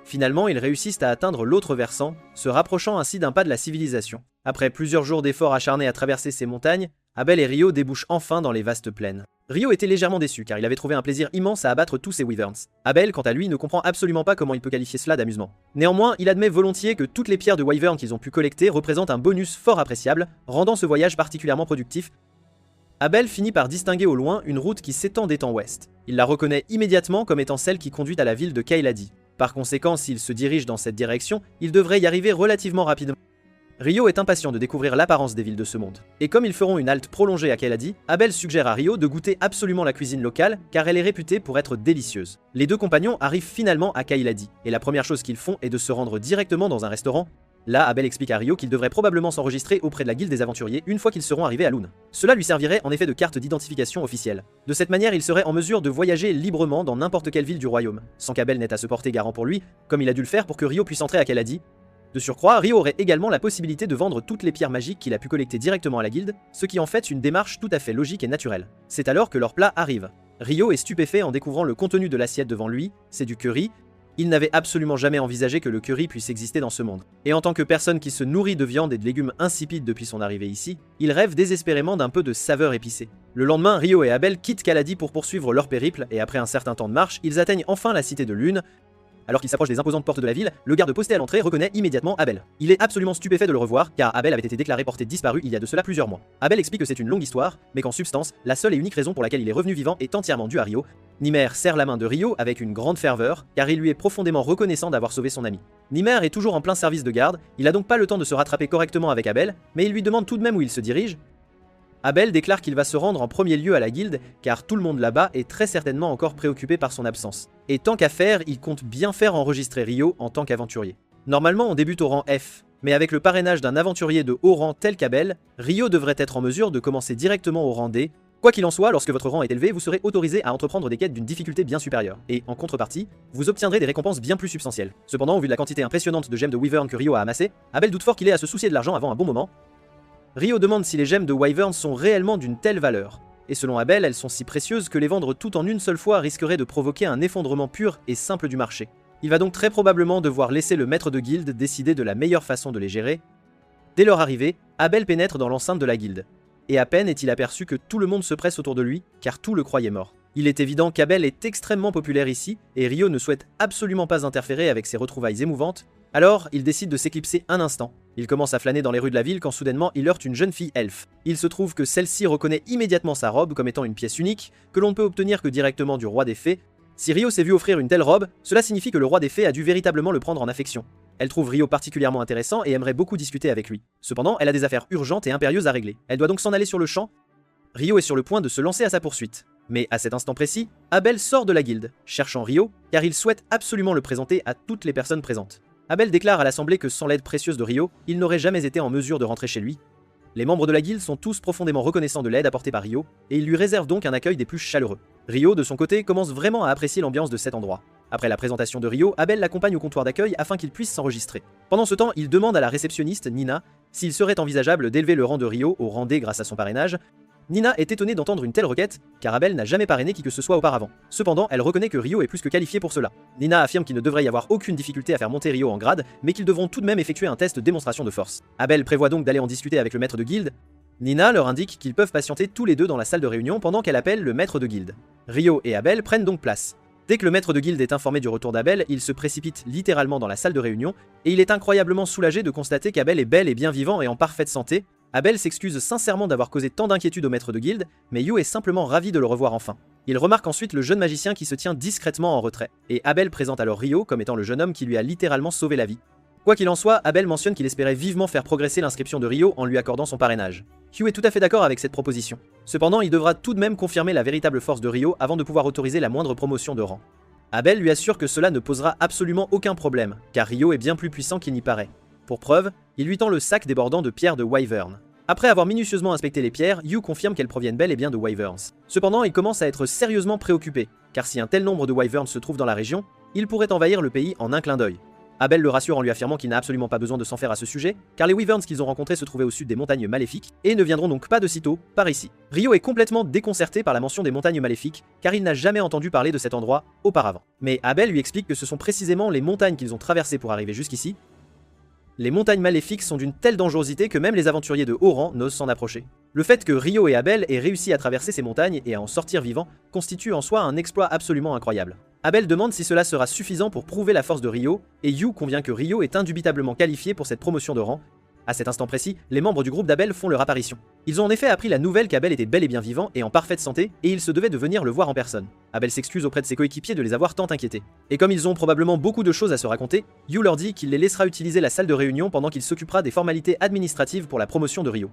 Finalement, ils réussissent à atteindre l'autre versant, se rapprochant ainsi d'un pas de la civilisation. Après plusieurs jours d'efforts acharnés à traverser ces montagnes, Abel et Ryo débouchent enfin dans les vastes plaines. Ryo était légèrement déçu car il avait trouvé un plaisir immense à abattre tous ces wyverns. Abel, quant à lui, ne comprend absolument pas comment il peut qualifier cela d'amusement. Néanmoins, il admet volontiers que toutes les pierres de wyvern qu'ils ont pu collecter représentent un bonus fort appréciable, rendant ce voyage particulièrement productif. Abel finit par distinguer au loin une route qui s'étend d'étang ouest. Il la reconnaît immédiatement comme étant celle qui conduit à la ville de Kaeladi. Par conséquent, s'il se dirige dans cette direction, il devrait y arriver relativement rapidement. Ryo est impatient de découvrir l'apparence des villes de ce monde. Et comme ils feront une halte prolongée à Kaeladi, Abel suggère à Ryo de goûter absolument la cuisine locale car elle est réputée pour être délicieuse. Les deux compagnons arrivent finalement à Kaeladi, et la première chose qu'ils font est de se rendre directement dans un restaurant. Là, Abel explique à Ryo qu'il devrait probablement s'enregistrer auprès de la guilde des aventuriers une fois qu'ils seront arrivés à Lune. Cela lui servirait en effet de carte d'identification officielle. De cette manière, il serait en mesure de voyager librement dans n'importe quelle ville du royaume, sans qu'Abel n'ait à se porter garant pour lui, comme il a dû le faire pour que Ryo puisse entrer à Kaeladi. De surcroît, Ryo aurait également la possibilité de vendre toutes les pierres magiques qu'il a pu collecter directement à la guilde, ce qui en fait une démarche tout à fait logique et naturelle. C'est alors que leur plat arrive. Ryo est stupéfait en découvrant le contenu de l'assiette devant lui, c'est du curry. Il n'avait absolument jamais envisagé que le curry puisse exister dans ce monde. Et en tant que personne qui se nourrit de viande et de légumes insipides depuis son arrivée ici, il rêve désespérément d'un peu de saveur épicée. Le lendemain, Ryo et Abel quittent Kaeladi pour poursuivre leur périple, et après un certain temps de marche, ils atteignent enfin la cité de Lune. Alors qu'il s'approche des imposantes portes de la ville, le garde posté à l'entrée reconnaît immédiatement Abel. Il est absolument stupéfait de le revoir, car Abel avait été déclaré porté disparu il y a de cela plusieurs mois. Abel explique que c'est une longue histoire, mais qu'en substance, la seule et unique raison pour laquelle il est revenu vivant est entièrement due à Rio. Nymer serre la main de Rio avec une grande ferveur, car il lui est profondément reconnaissant d'avoir sauvé son ami. Nymer est toujours en plein service de garde, il a donc pas le temps de se rattraper correctement avec Abel, mais il lui demande tout de même où il se dirige. Abel déclare qu'il va se rendre en premier lieu à la guilde, car tout le monde là-bas est très certainement encore préoccupé par son absence. Et tant qu'à faire, il compte bien faire enregistrer Rio en tant qu'aventurier. Normalement, on débute au rang F, mais avec le parrainage d'un aventurier de haut rang tel qu'Abel, Rio devrait être en mesure de commencer directement au rang D. Quoi qu'il en soit, lorsque votre rang est élevé, vous serez autorisé à entreprendre des quêtes d'une difficulté bien supérieure, et en contrepartie, vous obtiendrez des récompenses bien plus substantielles. Cependant, au vu de la quantité impressionnante de gemmes de Wyvern que Rio a amassé, Abel doute fort qu'il ait à se soucier de l'argent avant un bon moment. Rio demande si les gemmes de Wyvern sont réellement d'une telle valeur, et selon Abel, elles sont si précieuses que les vendre toutes en une seule fois risquerait de provoquer un effondrement pur et simple du marché. Il va donc très probablement devoir laisser le maître de guilde décider de la meilleure façon de les gérer. Dès leur arrivée, Abel pénètre dans l'enceinte de la guilde, et à peine est-il aperçu que tout le monde se presse autour de lui, car tout le croyait mort. Il est évident qu'Abel est extrêmement populaire ici, et Rio ne souhaite absolument pas interférer avec ses retrouvailles émouvantes. Alors, il décide de s'éclipser un instant. Il commence à flâner dans les rues de la ville quand soudainement il heurte une jeune fille elfe. Il se trouve que celle-ci reconnaît immédiatement sa robe comme étant une pièce unique, que l'on ne peut obtenir que directement du roi des fées. Si Rio s'est vu offrir une telle robe, cela signifie que le roi des fées a dû véritablement le prendre en affection. Elle trouve Rio particulièrement intéressant et aimerait beaucoup discuter avec lui. Cependant, elle a des affaires urgentes et impérieuses à régler. Elle doit donc s'en aller sur le champ. Rio est sur le point de se lancer à sa poursuite. Mais à cet instant précis, Abel sort de la guilde, cherchant Rio, car il souhaite absolument le présenter à toutes les personnes présentes. Abel déclare à l'assemblée que sans l'aide précieuse de Rio, il n'aurait jamais été en mesure de rentrer chez lui. Les membres de la guilde sont tous profondément reconnaissants de l'aide apportée par Rio, et ils lui réservent donc un accueil des plus chaleureux. Rio, de son côté, commence vraiment à apprécier l'ambiance de cet endroit. Après la présentation de Rio, Abel l'accompagne au comptoir d'accueil afin qu'il puisse s'enregistrer. Pendant ce temps, il demande à la réceptionniste, Nina, s'il serait envisageable d'élever le rang de Rio au rang D grâce à son parrainage. Nina est étonnée d'entendre une telle requête, car Abel n'a jamais parrainé qui que ce soit auparavant. Cependant, elle reconnaît que Rio est plus que qualifié pour cela. Nina affirme qu'il ne devrait y avoir aucune difficulté à faire monter Rio en grade, mais qu'ils devront tout de même effectuer un test de démonstration de force. Abel prévoit donc d'aller en discuter avec le maître de guilde. Nina leur indique qu'ils peuvent patienter tous les deux dans la salle de réunion pendant qu'elle appelle le maître de guilde. Rio et Abel prennent donc place. Dès que le maître de guilde est informé du retour d'Abel, il se précipite littéralement dans la salle de réunion, et il est incroyablement soulagé de constater qu'Abel est bel et bien vivant et en parfaite santé. Abel s'excuse sincèrement d'avoir causé tant d'inquiétude au maître de guilde, mais Yu est simplement ravi de le revoir enfin. Il remarque ensuite le jeune magicien qui se tient discrètement en retrait, et Abel présente alors Rio comme étant le jeune homme qui lui a littéralement sauvé la vie. Quoi qu'il en soit, Abel mentionne qu'il espérait vivement faire progresser l'inscription de Rio en lui accordant son parrainage. Hugh est tout à fait d'accord avec cette proposition. Cependant, il devra tout de même confirmer la véritable force de Rio avant de pouvoir autoriser la moindre promotion de rang. Abel lui assure que cela ne posera absolument aucun problème, car Rio est bien plus puissant qu'il n'y paraît. Pour preuve, il lui tend le sac débordant de pierres de Wyvern. Après avoir minutieusement inspecté les pierres, Hugh confirme qu'elles proviennent bel et bien de Wyverns. Cependant, il commence à être sérieusement préoccupé, car si un tel nombre de Wyverns se trouve dans la région, il pourrait envahir le pays en un clin d'œil. Abel le rassure en lui affirmant qu'il n'a absolument pas besoin de s'en faire à ce sujet, car les Wyverns qu'ils ont rencontrés se trouvaient au sud des montagnes maléfiques, et ne viendront donc pas de sitôt, par ici. Rio est complètement déconcerté par la mention des montagnes maléfiques, car il n'a jamais entendu parler de cet endroit auparavant. Mais Abel lui explique que ce sont précisément les montagnes qu'ils ont traversées pour arriver jusqu'ici. Les montagnes maléfiques sont d'une telle dangerosité que même les aventuriers de haut rang n'osent s'en approcher. Le fait que Rio et Abel aient réussi à traverser ces montagnes et à en sortir vivants constitue en soi un exploit absolument incroyable. Abel demande si cela sera suffisant pour prouver la force de Rio, et Yu convient que Rio est indubitablement qualifié pour cette promotion de rang. À cet instant précis, les membres du groupe d'Abel font leur apparition. Ils ont en effet appris la nouvelle qu'Abel était bel et bien vivant et en parfaite santé, et ils se devaient de venir le voir en personne. Abel s'excuse auprès de ses coéquipiers de les avoir tant inquiétés. Et comme ils ont probablement beaucoup de choses à se raconter, Yu leur dit qu'il les laissera utiliser la salle de réunion pendant qu'il s'occupera des formalités administratives pour la promotion de Rio.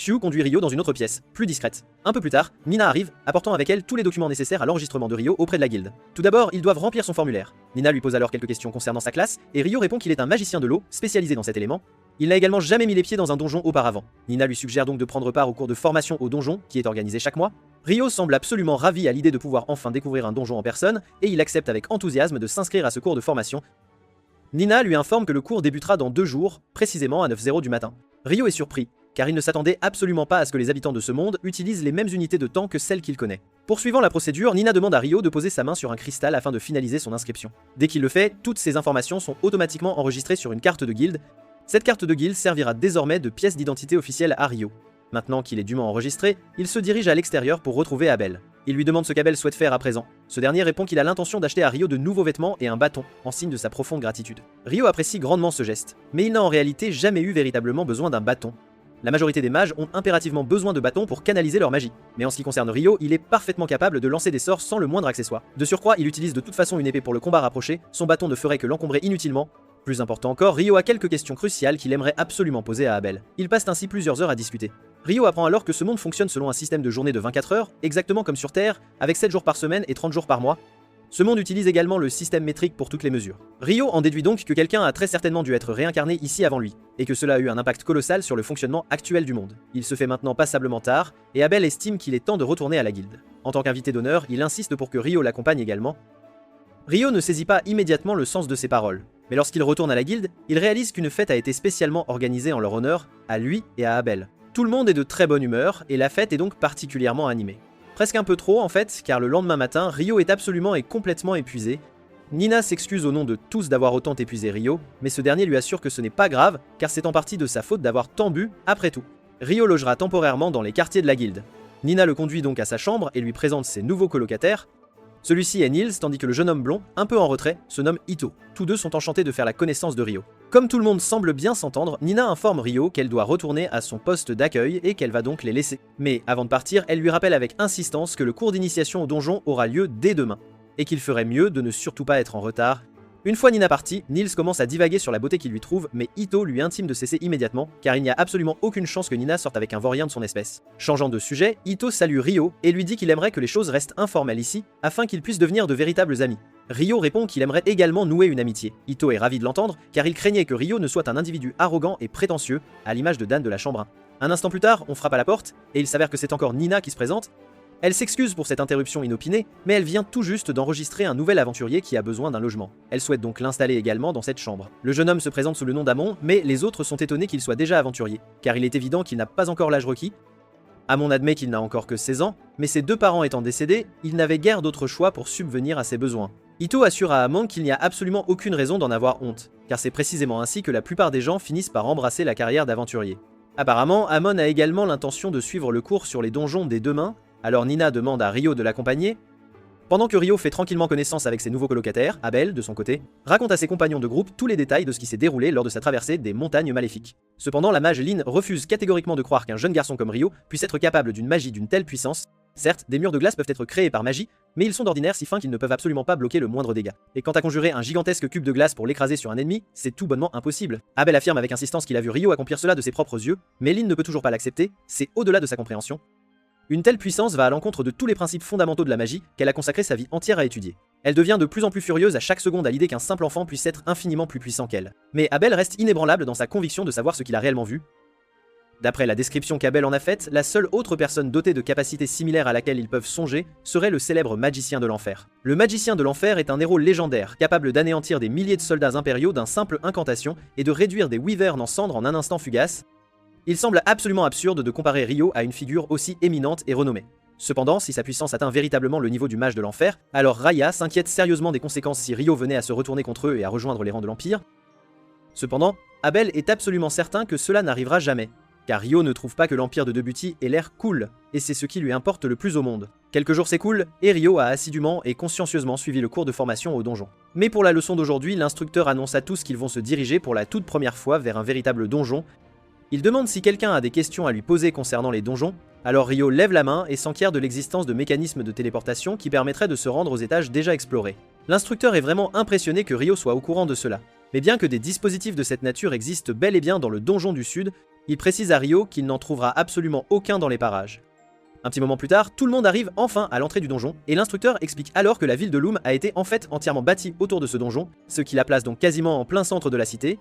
Hugh conduit Rio dans une autre pièce, plus discrète. Un peu plus tard, Nina arrive, apportant avec elle tous les documents nécessaires à l'enregistrement de Rio auprès de la guilde. Tout d'abord, ils doivent remplir son formulaire. Nina lui pose alors quelques questions concernant sa classe, et Rio répond qu'il est un magicien de l'eau, spécialisé dans cet élément. Il n'a également jamais mis les pieds dans un donjon auparavant. Nina lui suggère donc de prendre part au cours de formation au donjon, qui est organisé chaque mois. Rio semble absolument ravi à l'idée de pouvoir enfin découvrir un donjon en personne, et il accepte avec enthousiasme de s'inscrire à ce cours de formation. Nina lui informe que le cours débutera dans 2 jours, précisément à 9h du matin. Rio est surpris, car il ne s'attendait absolument pas à ce que les habitants de ce monde utilisent les mêmes unités de temps que celles qu'il connaît. Poursuivant la procédure, Nina demande à Rio de poser sa main sur un cristal afin de finaliser son inscription. Dès qu'il le fait, toutes ces informations sont automatiquement enregistrées sur une carte de guilde. Cette carte de guilde servira désormais de pièce d'identité officielle à Rio. Maintenant qu'il est dûment enregistré, il se dirige à l'extérieur pour retrouver Abel. Il lui demande ce qu'Abel souhaite faire à présent. Ce dernier répond qu'il a l'intention d'acheter à Ryo de nouveaux vêtements et un bâton, en signe de sa profonde gratitude. Ryo apprécie grandement ce geste, mais il n'a en réalité jamais eu véritablement besoin d'un bâton. La majorité des mages ont impérativement besoin de bâtons pour canaliser leur magie. Mais en ce qui concerne Ryo, il est parfaitement capable de lancer des sorts sans le moindre accessoire. De surcroît, il utilise de toute façon une épée pour le combat rapproché, son bâton ne ferait que l'encombrer inutilement. Plus important encore, Ryo a quelques questions cruciales qu'il aimerait absolument poser à Abel. Ils passent ainsi plusieurs heures à discuter. Ryo apprend alors que ce monde fonctionne selon un système de journée de 24 heures, exactement comme sur Terre, avec 7 jours par semaine et 30 jours par mois. Ce monde utilise également le système métrique pour toutes les mesures. Ryo en déduit donc que quelqu'un a très certainement dû être réincarné ici avant lui, et que cela a eu un impact colossal sur le fonctionnement actuel du monde. Il se fait maintenant passablement tard, et Abel estime qu'il est temps de retourner à la guilde. En tant qu'invité d'honneur, il insiste pour que Ryo l'accompagne également. Ryo ne saisit pas immédiatement le sens de ses paroles, mais lorsqu'il retourne à la guilde, il réalise qu'une fête a été spécialement organisée en leur honneur, à lui et à Abel. Tout le monde est de très bonne humeur, et la fête est donc particulièrement animée. Presque un peu trop en fait, car le lendemain matin, Ryo est absolument et complètement épuisé. Nina s'excuse au nom de tous d'avoir autant épuisé Ryo, mais ce dernier lui assure que ce n'est pas grave, car c'est en partie de sa faute d'avoir tant bu, après tout. Ryo logera temporairement dans les quartiers de la guilde. Nina le conduit donc à sa chambre et lui présente ses nouveaux colocataires. Celui-ci est Nils, tandis que le jeune homme blond, un peu en retrait, se nomme Ito. Tous deux sont enchantés de faire la connaissance de Ryo. Comme tout le monde semble bien s'entendre, Nina informe Ryo qu'elle doit retourner à son poste d'accueil et qu'elle va donc les laisser. Mais avant de partir, elle lui rappelle avec insistance que le cours d'initiation au donjon aura lieu dès demain, et qu'il ferait mieux de ne surtout pas être en retard. Une fois Nina partie, Nils commence à divaguer sur la beauté qu'il lui trouve, mais Ito lui intime de cesser immédiatement, car il n'y a absolument aucune chance que Nina sorte avec un vaurien de son espèce. Changeant de sujet, Ito salue Ryo et lui dit qu'il aimerait que les choses restent informelles ici, afin qu'ils puissent devenir de véritables amis. Ryo répond qu'il aimerait également nouer une amitié. Ito est ravi de l'entendre, car il craignait que Ryo ne soit un individu arrogant et prétentieux, à l'image de Dan de la Chambre 1. Un instant plus tard, on frappe à la porte, et il s'avère que c'est encore Nina qui se présente. Elle s'excuse pour cette interruption inopinée, mais elle vient tout juste d'enregistrer un nouvel aventurier qui a besoin d'un logement. Elle souhaite donc l'installer également dans cette chambre. Le jeune homme se présente sous le nom d'Amon, mais les autres sont étonnés qu'il soit déjà aventurier, car il est évident qu'il n'a pas encore l'âge requis. Amon admet qu'il n'a encore que 16 ans, mais ses deux parents étant décédés, il n'avait guère d'autre choix pour subvenir à ses besoins. Ito assure à Amon qu'il n'y a absolument aucune raison d'en avoir honte, car c'est précisément ainsi que la plupart des gens finissent par embrasser la carrière d'aventurier. Apparemment, Amon a également l'intention de suivre le cours sur les donjons dès demain, alors Nina demande à Ryo de l'accompagner. Pendant que Ryo fait tranquillement connaissance avec ses nouveaux colocataires, Abel, de son côté, raconte à ses compagnons de groupe tous les détails de ce qui s'est déroulé lors de sa traversée des montagnes maléfiques. Cependant, la mage Lynn refuse catégoriquement de croire qu'un jeune garçon comme Ryo puisse être capable d'une magie d'une telle puissance. Certes, des murs de glace peuvent être créés par magie, mais ils sont d'ordinaire si fins qu'ils ne peuvent absolument pas bloquer le moindre dégât. Et quant à conjurer un gigantesque cube de glace pour l'écraser sur un ennemi, c'est tout bonnement impossible. Abel affirme avec insistance qu'il a vu Ryo accomplir cela de ses propres yeux, mais Lynn ne peut toujours pas l'accepter, c'est au-delà de sa compréhension. Une telle puissance va à l'encontre de tous les principes fondamentaux de la magie qu'elle a consacré sa vie entière à étudier. Elle devient de plus en plus furieuse à chaque seconde à l'idée qu'un simple enfant puisse être infiniment plus puissant qu'elle. Mais Abel reste inébranlable dans sa conviction de savoir ce qu'il a réellement vu. D'après la description qu'Abel en a faite, la seule autre personne dotée de capacités similaires à laquelle ils peuvent songer serait le célèbre magicien de l'enfer. Le magicien de l'enfer est un héros légendaire, capable d'anéantir des milliers de soldats impériaux d'un simple incantation et de réduire des wyverns en cendres en un instant fugace. Il semble absolument absurde de comparer Ryo à une figure aussi éminente et renommée. Cependant, si sa puissance atteint véritablement le niveau du mage de l'enfer, alors Raya s'inquiète sérieusement des conséquences si Ryo venait à se retourner contre eux et à rejoindre les rangs de l'Empire. Cependant, Abel est absolument certain que cela n'arrivera jamais, car Ryo ne trouve pas que l'Empire de Debuty ait l'air cool, et c'est ce qui lui importe le plus au monde. Quelques jours s'écoulent, et Ryo a assidûment et consciencieusement suivi le cours de formation au donjon. Mais pour la leçon d'aujourd'hui, l'instructeur annonce à tous qu'ils vont se diriger pour la toute première fois vers un véritable donjon. Il demande si quelqu'un a des questions à lui poser concernant les donjons, alors Ryo lève la main et s'enquiert de l'existence de mécanismes de téléportation qui permettraient de se rendre aux étages déjà explorés. L'instructeur est vraiment impressionné que Ryo soit au courant de cela. Mais bien que des dispositifs de cette nature existent bel et bien dans le donjon du Sud, il précise à Ryo qu'il n'en trouvera absolument aucun dans les parages. Un petit moment plus tard, tout le monde arrive enfin à l'entrée du donjon, et l'instructeur explique alors que la ville de Loom a été en fait entièrement bâtie autour de ce donjon, ce qui la place donc quasiment en plein centre de la cité.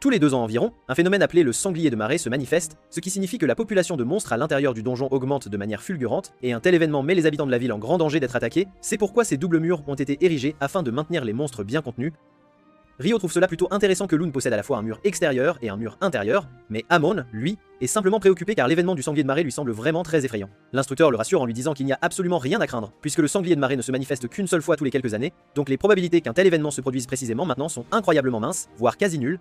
Tous les 2 ans environ, un phénomène appelé le sanglier de marée se manifeste, ce qui signifie que la population de monstres à l'intérieur du donjon augmente de manière fulgurante, et un tel événement met les habitants de la ville en grand danger d'être attaqués, c'est pourquoi ces doubles murs ont été érigés afin de maintenir les monstres bien contenus. Ryo trouve cela plutôt intéressant que Loon possède à la fois un mur extérieur et un mur intérieur, mais Amon, lui, est simplement préoccupé car l'événement du sanglier de marée lui semble vraiment très effrayant. L'instructeur le rassure en lui disant qu'il n'y a absolument rien à craindre, puisque le sanglier de marée ne se manifeste qu'une seule fois tous les quelques années, donc les probabilités qu'un tel événement se produise précisément maintenant sont incroyablement minces, voire quasi nulles.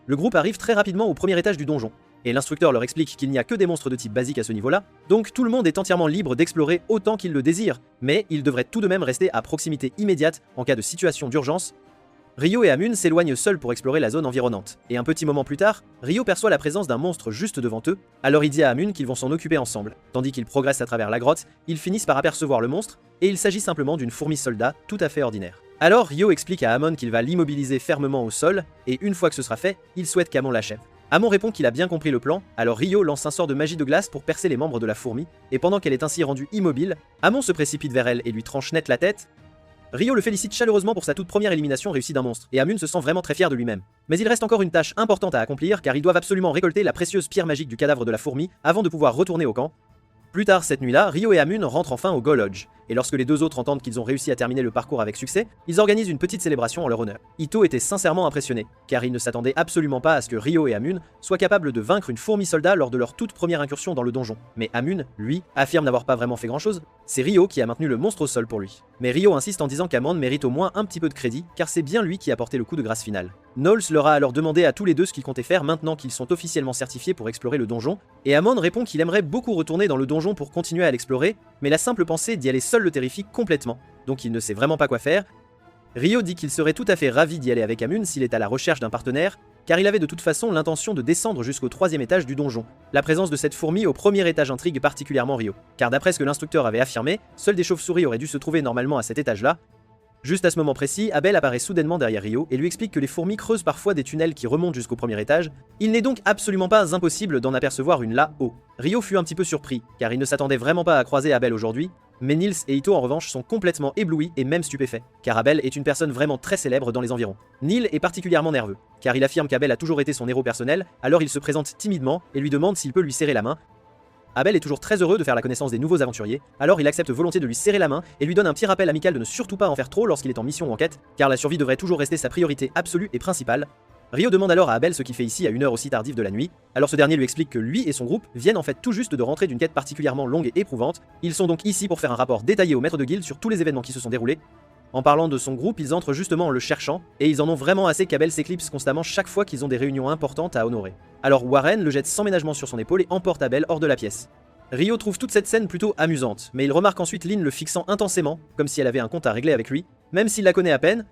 Le groupe arrive très rapidement au premier étage du donjon. Et l'instructeur leur explique qu'il n'y a que des monstres de type basique à ce niveau-là, donc tout le monde est entièrement libre d'explorer autant qu'il le désire, mais il devrait tout de même rester à proximité immédiate en cas de situation d'urgence. Ryo et Amune s'éloignent seuls pour explorer la zone environnante, et un petit moment plus tard, Ryo perçoit la présence d'un monstre juste devant eux, alors il dit à Amune qu'ils vont s'en occuper ensemble. Tandis qu'ils progressent à travers la grotte, ils finissent par apercevoir le monstre, et il s'agit simplement d'une fourmi soldat tout à fait ordinaire. Alors Ryo explique à Amon qu'il va l'immobiliser fermement au sol, et une fois que ce sera fait, il souhaite qu'Amon l'achève. Amon répond qu'il a bien compris le plan, alors Ryo lance un sort de magie de glace pour percer les membres de la fourmi, et pendant qu'elle est ainsi rendue immobile, Amon se précipite vers elle et lui tranche net la tête. Ryo le félicite chaleureusement pour sa toute première élimination réussie d'un monstre, et Amune se sent vraiment très fier de lui-même. Mais il reste encore une tâche importante à accomplir, car ils doivent absolument récolter la précieuse pierre magique du cadavre de la fourmi avant de pouvoir retourner au camp. Plus tard cette nuit-là, Ryo et Amune rentrent enfin au Go Lodge, et lorsque les deux autres entendent qu'ils ont réussi à terminer le parcours avec succès, ils organisent une petite célébration en leur honneur. Ito était sincèrement impressionné, car il ne s'attendait absolument pas à ce que Ryo et Amune soient capables de vaincre une fourmi soldat lors de leur toute première incursion dans le donjon. Mais Amune, lui, affirme n'avoir pas vraiment fait grand-chose. C'est Ryo qui a maintenu le monstre au sol pour lui. Mais Ryo insiste en disant qu'Amon mérite au moins un petit peu de crédit, car c'est bien lui qui a porté le coup de grâce final. Knowles leur a alors demandé à tous les deux ce qu'ils comptaient faire maintenant qu'ils sont officiellement certifiés pour explorer le donjon, et Amon répond qu'il aimerait beaucoup retourner dans le donjon pour continuer à l'explorer, mais la simple pensée d'y aller seul le terrifie complètement, donc il ne sait vraiment pas quoi faire. Ryo dit qu'il serait tout à fait ravi d'y aller avec Amune s'il est à la recherche d'un partenaire, car il avait de toute façon l'intention de descendre jusqu'au 3e étage du donjon. La présence de cette fourmi au premier étage intrigue particulièrement Ryo, car d'après ce que l'instructeur avait affirmé, seuls des chauves-souris auraient dû se trouver normalement à cet étage-là. Juste à ce moment précis, Abel apparaît soudainement derrière Ryo et lui explique que les fourmis creusent parfois des tunnels qui remontent jusqu'au premier étage. Il n'est donc absolument pas impossible d'en apercevoir une là-haut. Ryo fut un petit peu surpris, car il ne s'attendait vraiment pas à croiser Abel aujourd'hui, mais Nils et Ito en revanche sont complètement éblouis et même stupéfaits, car Abel est une personne vraiment très célèbre dans les environs. Neil est particulièrement nerveux, car il affirme qu'Abel a toujours été son héros personnel, alors il se présente timidement et lui demande s'il peut lui serrer la main. Abel est toujours très heureux de faire la connaissance des nouveaux aventuriers, alors il accepte volontiers de lui serrer la main et lui donne un petit rappel amical de ne surtout pas en faire trop lorsqu'il est en mission ou en quête, car la survie devrait toujours rester sa priorité absolue et principale. Ryo demande alors à Abel ce qu'il fait ici à une heure aussi tardive de la nuit, alors ce dernier lui explique que lui et son groupe viennent en fait tout juste de rentrer d'une quête particulièrement longue et éprouvante, ils sont donc ici pour faire un rapport détaillé au maître de guilde sur tous les événements qui se sont déroulés. En parlant de son groupe, ils entrent justement en le cherchant, et ils en ont vraiment assez qu'Abel s'éclipse constamment chaque fois qu'ils ont des réunions importantes à honorer. Alors Warren le jette sans ménagement sur son épaule et emporte Abel hors de la pièce. Ryo trouve toute cette scène plutôt amusante, mais il remarque ensuite Lynn le fixant intensément, comme si elle avait un compte à régler avec lui, même s'il la connaît à peine.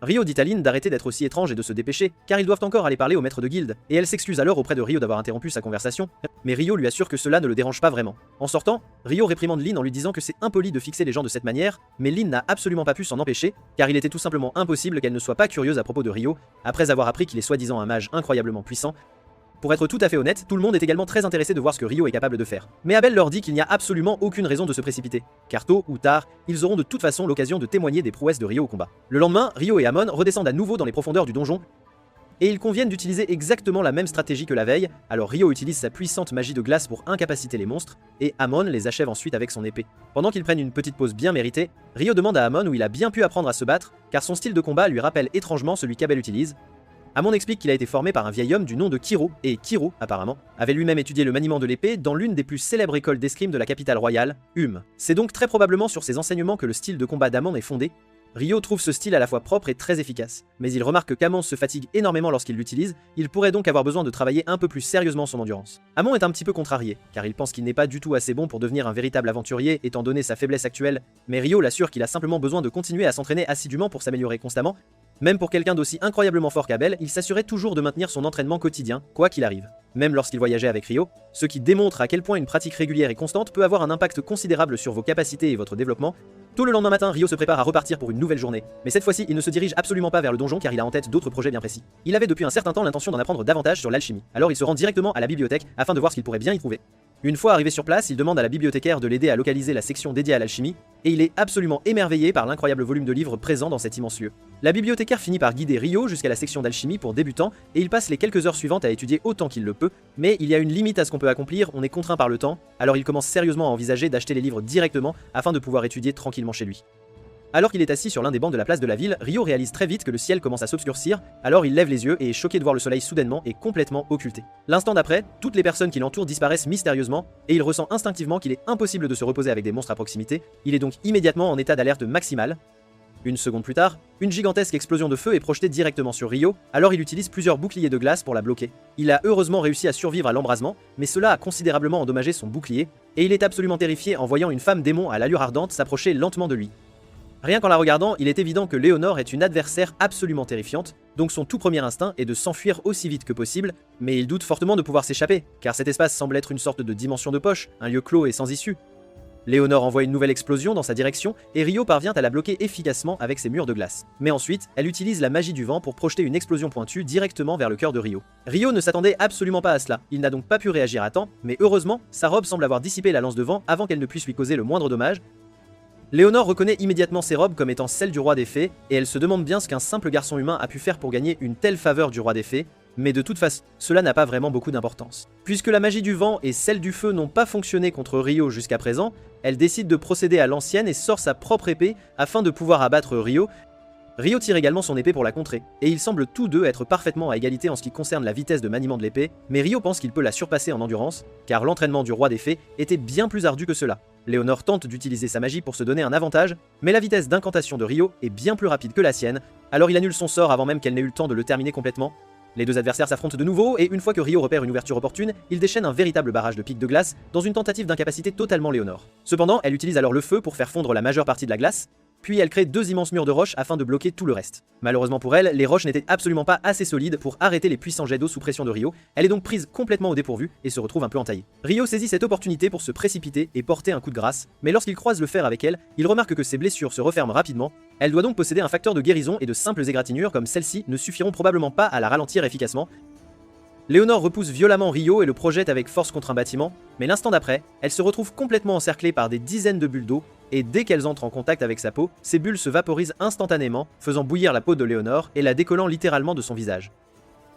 Ryo dit à Lynn d'arrêter d'être aussi étrange et de se dépêcher, car ils doivent encore aller parler au maître de guilde, et elle s'excuse alors auprès de Ryo d'avoir interrompu sa conversation, mais Ryo lui assure que cela ne le dérange pas vraiment. En sortant, Ryo réprimande Lynn en lui disant que c'est impoli de fixer les gens de cette manière, mais Lynn n'a absolument pas pu s'en empêcher, car il était tout simplement impossible qu'elle ne soit pas curieuse à propos de Ryo, après avoir appris qu'il est soi-disant un mage incroyablement puissant. Pour être tout à fait honnête, tout le monde est également très intéressé de voir ce que Ryo est capable de faire. Mais Abel leur dit qu'il n'y a absolument aucune raison de se précipiter, car tôt ou tard, ils auront de toute façon l'occasion de témoigner des prouesses de Ryo au combat. Le lendemain, Ryo et Amon redescendent à nouveau dans les profondeurs du donjon, et ils conviennent d'utiliser exactement la même stratégie que la veille, alors Ryo utilise sa puissante magie de glace pour incapaciter les monstres, et Amon les achève ensuite avec son épée. Pendant qu'ils prennent une petite pause bien méritée, Ryo demande à Amon où il a bien pu apprendre à se battre, car son style de combat lui rappelle étrangement celui qu'Abel utilise. Amon explique qu'il a été formé par un vieil homme du nom de Kiro, et Kiro, apparemment, avait lui-même étudié le maniement de l'épée dans l'une des plus célèbres écoles d'escrime de la capitale royale, C'est donc très probablement sur ces enseignements que le style de combat d'Amon est fondé. Ryo trouve ce style à la fois propre et très efficace, mais il remarque qu'Amon se fatigue énormément lorsqu'il l'utilise, il pourrait donc avoir besoin de travailler un peu plus sérieusement son endurance. Amon est un petit peu contrarié, car il pense qu'il n'est pas du tout assez bon pour devenir un véritable aventurier étant donné sa faiblesse actuelle, mais Ryo l'assure qu'il a simplement besoin de continuer à s'entraîner assidûment pour s'améliorer constamment. Même pour quelqu'un d'aussi incroyablement fort qu'Abel, il s'assurait toujours de maintenir son entraînement quotidien, quoi qu'il arrive. Même lorsqu'il voyageait avec Ryo, ce qui démontre à quel point une pratique régulière et constante peut avoir un impact considérable sur vos capacités et votre développement. Tout le lendemain matin, Ryo se prépare à repartir pour une nouvelle journée, mais cette fois-ci, il ne se dirige absolument pas vers le donjon car il a en tête d'autres projets bien précis. Il avait depuis un certain temps l'intention d'en apprendre davantage sur l'alchimie, alors il se rend directement à la bibliothèque afin de voir ce qu'il pourrait bien y trouver. Une fois arrivé sur place, il demande à la bibliothécaire de l'aider à localiser la section dédiée à l'alchimie, et il est absolument émerveillé par l'incroyable volume de livres présents dans cet immense lieu. La bibliothécaire finit par guider Ryo jusqu'à la section d'alchimie pour débutants, et il passe les quelques heures suivantes à étudier autant qu'il le peut, mais il y a une limite à ce qu'on peut accomplir, on est contraint par le temps, alors il commence sérieusement à envisager d'acheter les livres directement afin de pouvoir étudier tranquillement chez lui. Alors qu'il est assis sur l'un des bancs de la place de la ville, Ryo réalise très vite que le ciel commence à s'obscurcir, alors il lève les yeux et est choqué de voir le soleil soudainement et complètement occulté. L'instant d'après, toutes les personnes qui l'entourent disparaissent mystérieusement, et il ressent instinctivement qu'il est impossible de se reposer avec des monstres à proximité, il est donc immédiatement en état d'alerte maximale. Une seconde plus tard, une gigantesque explosion de feu est projetée directement sur Ryo, alors il utilise plusieurs boucliers de glace pour la bloquer. Il a heureusement réussi à survivre à l'embrasement, mais cela a considérablement endommagé son bouclier, et il est absolument terrifié en voyant une femme démon à l'allure ardente s'approcher lentement de lui. Rien qu'en la regardant, il est évident que Léonore est une adversaire absolument terrifiante, donc son tout premier instinct est de s'enfuir aussi vite que possible, mais il doute fortement de pouvoir s'échapper, car cet espace semble être une sorte de dimension de poche, un lieu clos et sans issue. Léonore envoie une nouvelle explosion dans sa direction et Ryo parvient à la bloquer efficacement avec ses murs de glace. Mais ensuite, elle utilise la magie du vent pour projeter une explosion pointue directement vers le cœur de Ryo. Ryo ne s'attendait absolument pas à cela, il n'a donc pas pu réagir à temps, mais heureusement, sa robe semble avoir dissipé la lance de vent avant qu'elle ne puisse lui causer le moindre dommage. Léonore reconnaît immédiatement ses robes comme étant celles du roi des fées, et elle se demande bien ce qu'un simple garçon humain a pu faire pour gagner une telle faveur du roi des fées, mais de toute façon, cela n'a pas vraiment beaucoup d'importance. Puisque la magie du vent et celle du feu n'ont pas fonctionné contre Ryo jusqu'à présent, elle décide de procéder à l'ancienne et sort sa propre épée afin de pouvoir abattre Ryo. Ryo tire également son épée pour la contrer, et ils semblent tous deux être parfaitement à égalité en ce qui concerne la vitesse de maniement de l'épée, mais Ryo pense qu'il peut la surpasser en endurance, car l'entraînement du roi des fées était bien plus ardu que cela. Léonore tente d'utiliser sa magie pour se donner un avantage, mais la vitesse d'incantation de Ryo est bien plus rapide que la sienne, alors il annule son sort avant même qu'elle n'ait eu le temps de le terminer complètement. Les deux adversaires s'affrontent de nouveau, et une fois que Ryo repère une ouverture opportune, il déchaîne un véritable barrage de pics de glace dans une tentative d'incapaciter totalement Léonore. Cependant, elle utilise alors le feu pour faire fondre la majeure partie de la glace, puis elle crée deux immenses murs de roches afin de bloquer tout le reste. Malheureusement pour elle, les roches n'étaient absolument pas assez solides pour arrêter les puissants jets d'eau sous pression de Ryo, elle est donc prise complètement au dépourvu et se retrouve un peu entaillée. Ryo saisit cette opportunité pour se précipiter et porter un coup de grâce, mais lorsqu'il croise le fer avec elle, il remarque que ses blessures se referment rapidement. Elle doit donc posséder un facteur de guérison et de simples égratignures comme celle-ci ne suffiront probablement pas à la ralentir efficacement. Léonore repousse violemment Ryo et le projette avec force contre un bâtiment, mais l'instant d'après, elle se retrouve complètement encerclée par des dizaines de bulles d'eau, et dès qu'elles entrent en contact avec sa peau, ces bulles se vaporisent instantanément, faisant bouillir la peau de Léonore et la décollant littéralement de son visage.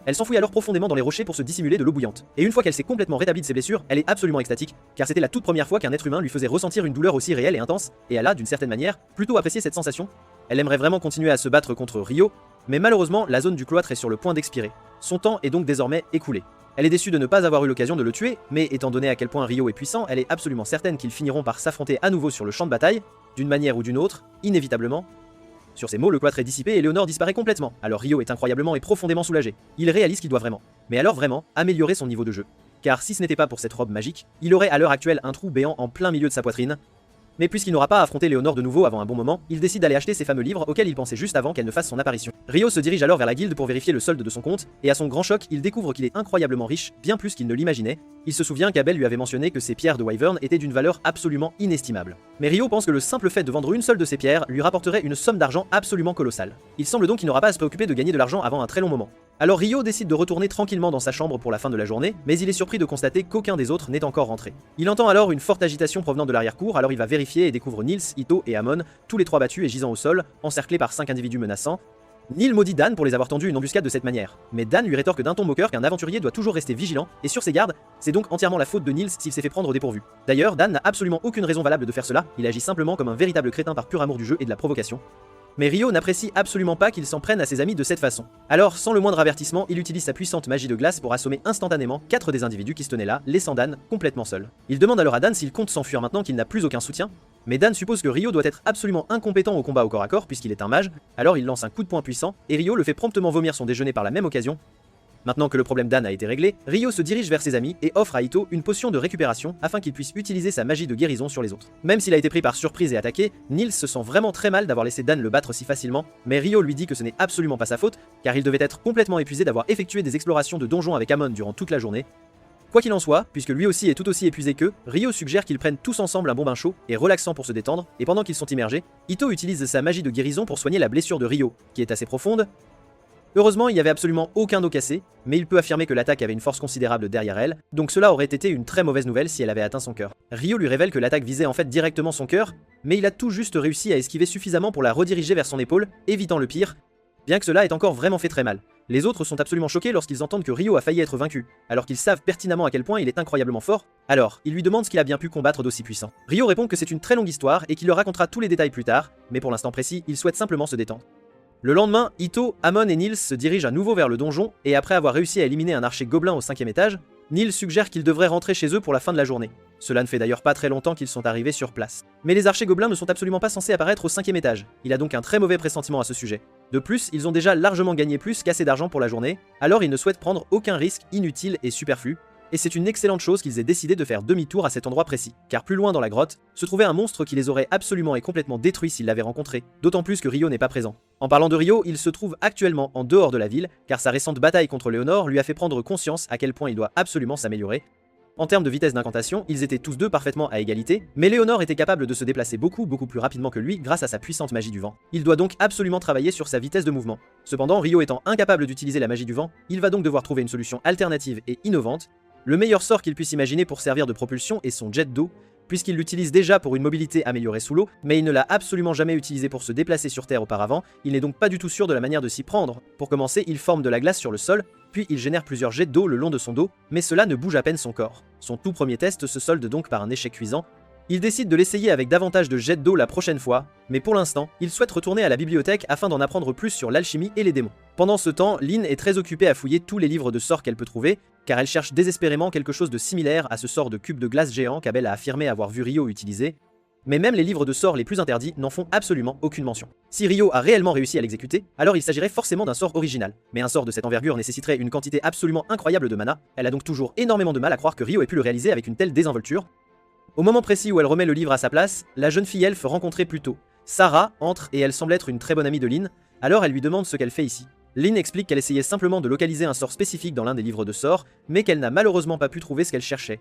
Elle s'enfouit alors profondément dans les rochers pour se dissimuler de l'eau bouillante. Et une fois qu'elle s'est complètement rétablie de ses blessures, elle est absolument extatique, car c'était la toute première fois qu'un être humain lui faisait ressentir une douleur aussi réelle et intense, et elle a, d'une certaine manière, plutôt apprécié cette sensation. Elle aimerait vraiment continuer à se battre contre Ryo, mais malheureusement, la zone du cloître est sur le point d'expirer. Son temps est donc désormais écoulé. Elle est déçue de ne pas avoir eu l'occasion de le tuer, mais étant donné à quel point Ryo est puissant, elle est absolument certaine qu'ils finiront par s'affronter à nouveau sur le champ de bataille, d'une manière ou d'une autre, inévitablement. Sur ces mots, le cloître est dissipé et Léonore disparaît complètement, alors Ryo est incroyablement et profondément soulagé. Il réalise qu'il doit vraiment, mais alors vraiment, améliorer son niveau de jeu. Car si ce n'était pas pour cette robe magique, il aurait à l'heure actuelle un trou béant en plein milieu de sa poitrine. Mais puisqu'il n'aura pas affronté Léonore de nouveau avant un bon moment, il décide d'aller acheter ces fameux livres auxquels il pensait juste avant qu'elle ne fasse son apparition. Ryo se dirige alors vers la guilde pour vérifier le solde de son compte, et à son grand choc, il découvre qu'il est incroyablement riche, bien plus qu'il ne l'imaginait. Il se souvient qu'Abel lui avait mentionné que ces pierres de Wyvern étaient d'une valeur absolument inestimable. Mais Ryo pense que le simple fait de vendre une seule de ces pierres lui rapporterait une somme d'argent absolument colossale. Il semble donc qu'il n'aura pas à se préoccuper de gagner de l'argent avant un très long moment. Alors Ryo décide de retourner tranquillement dans sa chambre pour la fin de la journée, mais il est surpris de constater qu'aucun des autres n'est encore rentré. Il entend alors une forte agitation provenant de l'arrière-cour, alors il va vérifier et découvre Nils, Ito et Amon, tous les trois battus et gisant au sol, encerclés par 5 individus menaçants. Nils maudit Dan pour les avoir tendu une embuscade de cette manière, mais Dan lui rétorque d'un ton moqueur qu'un aventurier doit toujours rester vigilant et sur ses gardes, c'est donc entièrement la faute de Nils s'il s'est fait prendre au dépourvu. D'ailleurs, Dan n'a absolument aucune raison valable de faire cela, il agit simplement comme un véritable crétin par pur amour du jeu et de la provocation. Mais Ryo n'apprécie absolument pas qu'il s'en prenne à ses amis de cette façon. Alors, sans le moindre avertissement, il utilise sa puissante magie de glace pour assommer instantanément 4 des individus qui se tenaient là, laissant Dan complètement seul. Il demande alors à Dan s'il compte s'enfuir maintenant qu'il n'a plus aucun soutien, mais Dan suppose que Ryo doit être absolument incompétent au combat au corps à corps puisqu'il est un mage, alors il lance un coup de poing puissant, et Ryo le fait promptement vomir son déjeuner par la même occasion. Maintenant que le problème Dan a été réglé, Ryo se dirige vers ses amis et offre à Ito une potion de récupération afin qu'il puisse utiliser sa magie de guérison sur les autres. Même s'il a été pris par surprise et attaqué, Nils se sent vraiment très mal d'avoir laissé Dan le battre si facilement, mais Ryo lui dit que ce n'est absolument pas sa faute, car il devait être complètement épuisé d'avoir effectué des explorations de donjons avec Amon durant toute la journée. Quoi qu'il en soit, puisque lui aussi est tout aussi épuisé qu'eux, Ryo suggère qu'ils prennent tous ensemble un bon bain chaud et relaxant pour se détendre, et pendant qu'ils sont immergés, Ito utilise sa magie de guérison pour soigner la blessure de Ryo, qui est assez profonde. Heureusement, il n'y avait absolument aucun os cassé, mais il peut affirmer que l'attaque avait une force considérable derrière elle, donc cela aurait été une très mauvaise nouvelle si elle avait atteint son cœur. Ryo lui révèle que l'attaque visait en fait directement son cœur, mais il a tout juste réussi à esquiver suffisamment pour la rediriger vers son épaule, évitant le pire, bien que cela ait encore vraiment fait très mal. Les autres sont absolument choqués lorsqu'ils entendent que Ryo a failli être vaincu, alors qu'ils savent pertinemment à quel point il est incroyablement fort. Alors, ils lui demandent ce qu'il a bien pu combattre d'aussi puissant. Ryo répond que c'est une très longue histoire et qu'il leur racontera tous les détails plus tard, mais pour l'instant précis, il souhaite simplement se détendre. Le lendemain, Ito, Amon et Nils se dirigent à nouveau vers le donjon, et après avoir réussi à éliminer un archer gobelin au 5e étage, Neil suggère qu'ils devraient rentrer chez eux pour la fin de la journée. Cela ne fait d'ailleurs pas très longtemps qu'ils sont arrivés sur place. Mais les archers gobelins ne sont absolument pas censés apparaître au 5e étage. Il a donc un très mauvais pressentiment à ce sujet. De plus, ils ont déjà largement gagné plus qu'assez d'argent pour la journée, alors ils ne souhaitent prendre aucun risque inutile et superflu. Et c'est une excellente chose qu'ils aient décidé de faire demi-tour à cet endroit précis, car plus loin dans la grotte, se trouvait un monstre qui les aurait absolument et complètement détruits s'ils l'avaient rencontré, d'autant plus que Rio n'est pas présent. En parlant de Rio, il se trouve actuellement en dehors de la ville, car sa récente bataille contre Léonore lui a fait prendre conscience à quel point il doit absolument s'améliorer. En termes de vitesse d'incantation, ils étaient tous deux parfaitement à égalité, mais Léonore était capable de se déplacer beaucoup plus rapidement que lui grâce à sa puissante magie du vent. Il doit donc absolument travailler sur sa vitesse de mouvement. Cependant, Rio étant incapable d'utiliser la magie du vent, il va donc devoir trouver une solution alternative et innovante. Le meilleur sort qu'il puisse imaginer pour servir de propulsion est son jet d'eau, puisqu'il l'utilise déjà pour une mobilité améliorée sous l'eau, mais il ne l'a absolument jamais utilisé pour se déplacer sur Terre auparavant, il n'est donc pas du tout sûr de la manière de s'y prendre. Pour commencer, il forme de la glace sur le sol, puis il génère plusieurs jets d'eau le long de son dos, mais cela ne bouge à peine son corps. Son tout premier test se solde donc par un échec cuisant. Il décide de l'essayer avec davantage de jets d'eau la prochaine fois, mais pour l'instant, il souhaite retourner à la bibliothèque afin d'en apprendre plus sur l'alchimie et les démons. Pendant ce temps, Lynn est très occupée à fouiller tous les livres de sorts qu'elle peut trouver, car elle cherche désespérément quelque chose de similaire à ce sort de cube de glace géant qu'Abel a affirmé avoir vu Rio utiliser. Mais même les livres de sorts les plus interdits n'en font absolument aucune mention. Si Rio a réellement réussi à l'exécuter, alors il s'agirait forcément d'un sort original. Mais un sort de cette envergure nécessiterait une quantité absolument incroyable de mana, elle a donc toujours énormément de mal à croire que Rio ait pu le réaliser avec une telle désinvolture. Au moment précis où elle remet le livre à sa place, la jeune fille elfe rencontrée plus tôt, Sarah, entre et elle semble être une très bonne amie de Lynn, alors elle lui demande ce qu'elle fait ici. Lynn explique qu'elle essayait simplement de localiser un sort spécifique dans l'un des livres de sorts, mais qu'elle n'a malheureusement pas pu trouver ce qu'elle cherchait.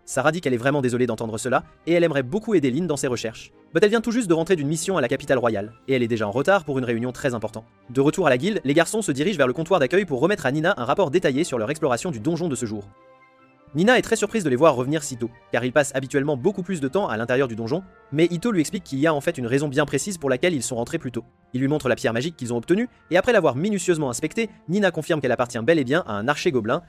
Sarah dit qu'elle est vraiment désolée d'entendre cela, et elle aimerait beaucoup aider Lynn dans ses recherches. Mais elle vient tout juste de rentrer d'une mission à la capitale royale, et elle est déjà en retard pour une réunion très importante. De retour à la guilde, les garçons se dirigent vers le comptoir d'accueil pour remettre à Nina un rapport détaillé sur leur exploration du donjon de ce jour. Nina est très surprise de les voir revenir si tôt, car ils passent habituellement beaucoup plus de temps à l'intérieur du donjon, mais Ito lui explique qu'il y a en fait une raison bien précise pour laquelle ils sont rentrés plus tôt. Il lui montre la pierre magique qu'ils ont obtenue, et après l'avoir minutieusement inspectée, Nina confirme qu'elle appartient bel et bien à un archer gobelin.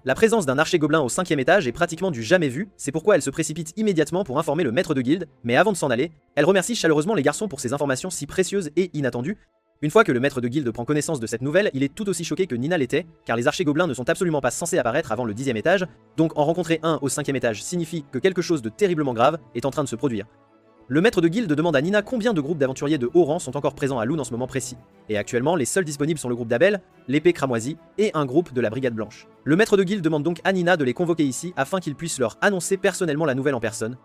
La présence d'un archer gobelin au 5e étage est pratiquement du jamais vu, c'est pourquoi elle se précipite immédiatement pour informer le maître de guilde, mais avant de s'en aller, elle remercie chaleureusement les garçons pour ces informations si précieuses et inattendues. Une fois que le maître de guilde prend connaissance de cette nouvelle, il est tout aussi choqué que Nina l'était, car les archers gobelins ne sont absolument pas censés apparaître avant le 10e étage, donc en rencontrer un au 5e étage signifie que quelque chose de terriblement grave est en train de se produire. Le maître de guilde demande à Nina combien de groupes d'aventuriers de haut rang sont encore présents à Loon en ce moment précis. Et actuellement, les seuls disponibles sont le groupe d'Abel, l'épée cramoisie, et un groupe de la brigade blanche. Le maître de guilde demande donc à Nina de les convoquer ici afin qu'il puisse leur annoncer personnellement la nouvelle en personne.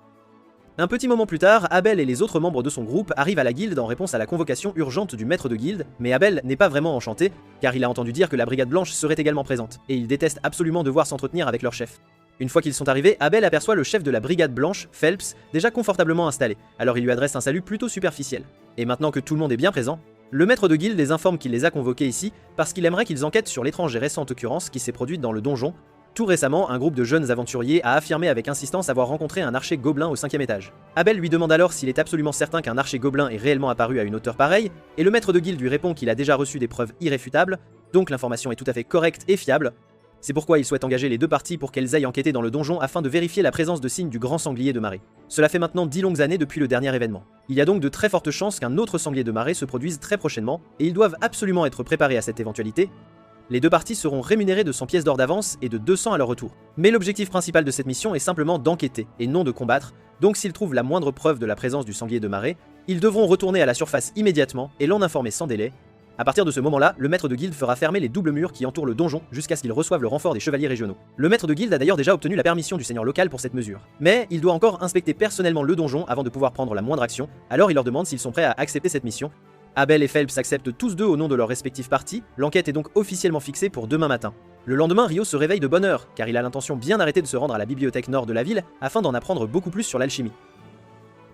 Un petit moment plus tard, Abel et les autres membres de son groupe arrivent à la guilde en réponse à la convocation urgente du maître de guilde, mais Abel n'est pas vraiment enchanté, car il a entendu dire que la brigade blanche serait également présente, et il déteste absolument devoir s'entretenir avec leur chef. Une fois qu'ils sont arrivés, Abel aperçoit le chef de la brigade blanche, Phelps, déjà confortablement installé, alors il lui adresse un salut plutôt superficiel. Et maintenant que tout le monde est bien présent, le maître de guilde les informe qu'il les a convoqués ici parce qu'il aimerait qu'ils enquêtent sur l'étrange et récente occurrence qui s'est produite dans le donjon. Tout récemment, un groupe de jeunes aventuriers a affirmé avec insistance avoir rencontré un archer gobelin au 5e étage. Abel lui demande alors s'il est absolument certain qu'un archer gobelin est réellement apparu à une hauteur pareille, et le maître de guilde lui répond qu'il a déjà reçu des preuves irréfutables, donc l'information est tout à fait correcte et fiable. C'est pourquoi il souhaite engager les deux parties pour qu'elles aillent enquêter dans le donjon afin de vérifier la présence de signes du grand sanglier de marée. Cela fait maintenant 10 longues années depuis le dernier événement. Il y a donc de très fortes chances qu'un autre sanglier de marée se produise très prochainement, et ils doivent absolument être préparés à cette éventualité. Les deux parties seront rémunérées de 100 pièces d'or d'avance et de 200 à leur retour. Mais l'objectif principal de cette mission est simplement d'enquêter, et non de combattre, donc s'ils trouvent la moindre preuve de la présence du sanglier de marée, ils devront retourner à la surface immédiatement et l'en informer sans délai. À partir de ce moment-là, le maître de guilde fera fermer les doubles murs qui entourent le donjon jusqu'à ce qu'ils reçoivent le renfort des chevaliers régionaux. Le maître de guilde a d'ailleurs déjà obtenu la permission du seigneur local pour cette mesure. Mais il doit encore inspecter personnellement le donjon avant de pouvoir prendre la moindre action, alors il leur demande s'ils sont prêts à accepter cette mission. Abel et Phelps acceptent tous deux au nom de leurs respectifs partis, l'enquête est donc officiellement fixée pour demain matin. Le lendemain, Rio se réveille de bonne heure, car il a l'intention bien arrêtée de se rendre à la bibliothèque nord de la ville afin d'en apprendre beaucoup plus sur l'alchimie.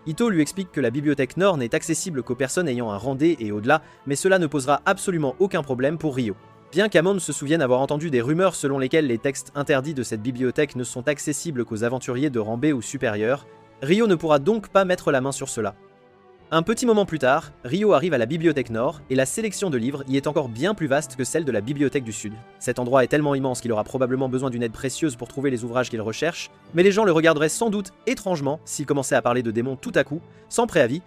Ito lui explique que la bibliothèque nord n'est accessible qu'aux personnes ayant un rang D et au-delà, mais cela ne posera absolument aucun problème pour Rio. Bien qu'Amon se souvienne avoir entendu des rumeurs selon lesquelles les textes interdits de cette bibliothèque ne sont accessibles qu'aux aventuriers de rang B ou supérieur, Rio ne pourra donc pas mettre la main sur cela. Un petit moment plus tard, Rio arrive à la bibliothèque nord, et la sélection de livres y est encore bien plus vaste que celle de la bibliothèque du sud. Cet endroit est tellement immense qu'il aura probablement besoin d'une aide précieuse pour trouver les ouvrages qu'il recherche, mais les gens le regarderaient sans doute étrangement s'il commençait à parler de démons tout à coup, sans préavis.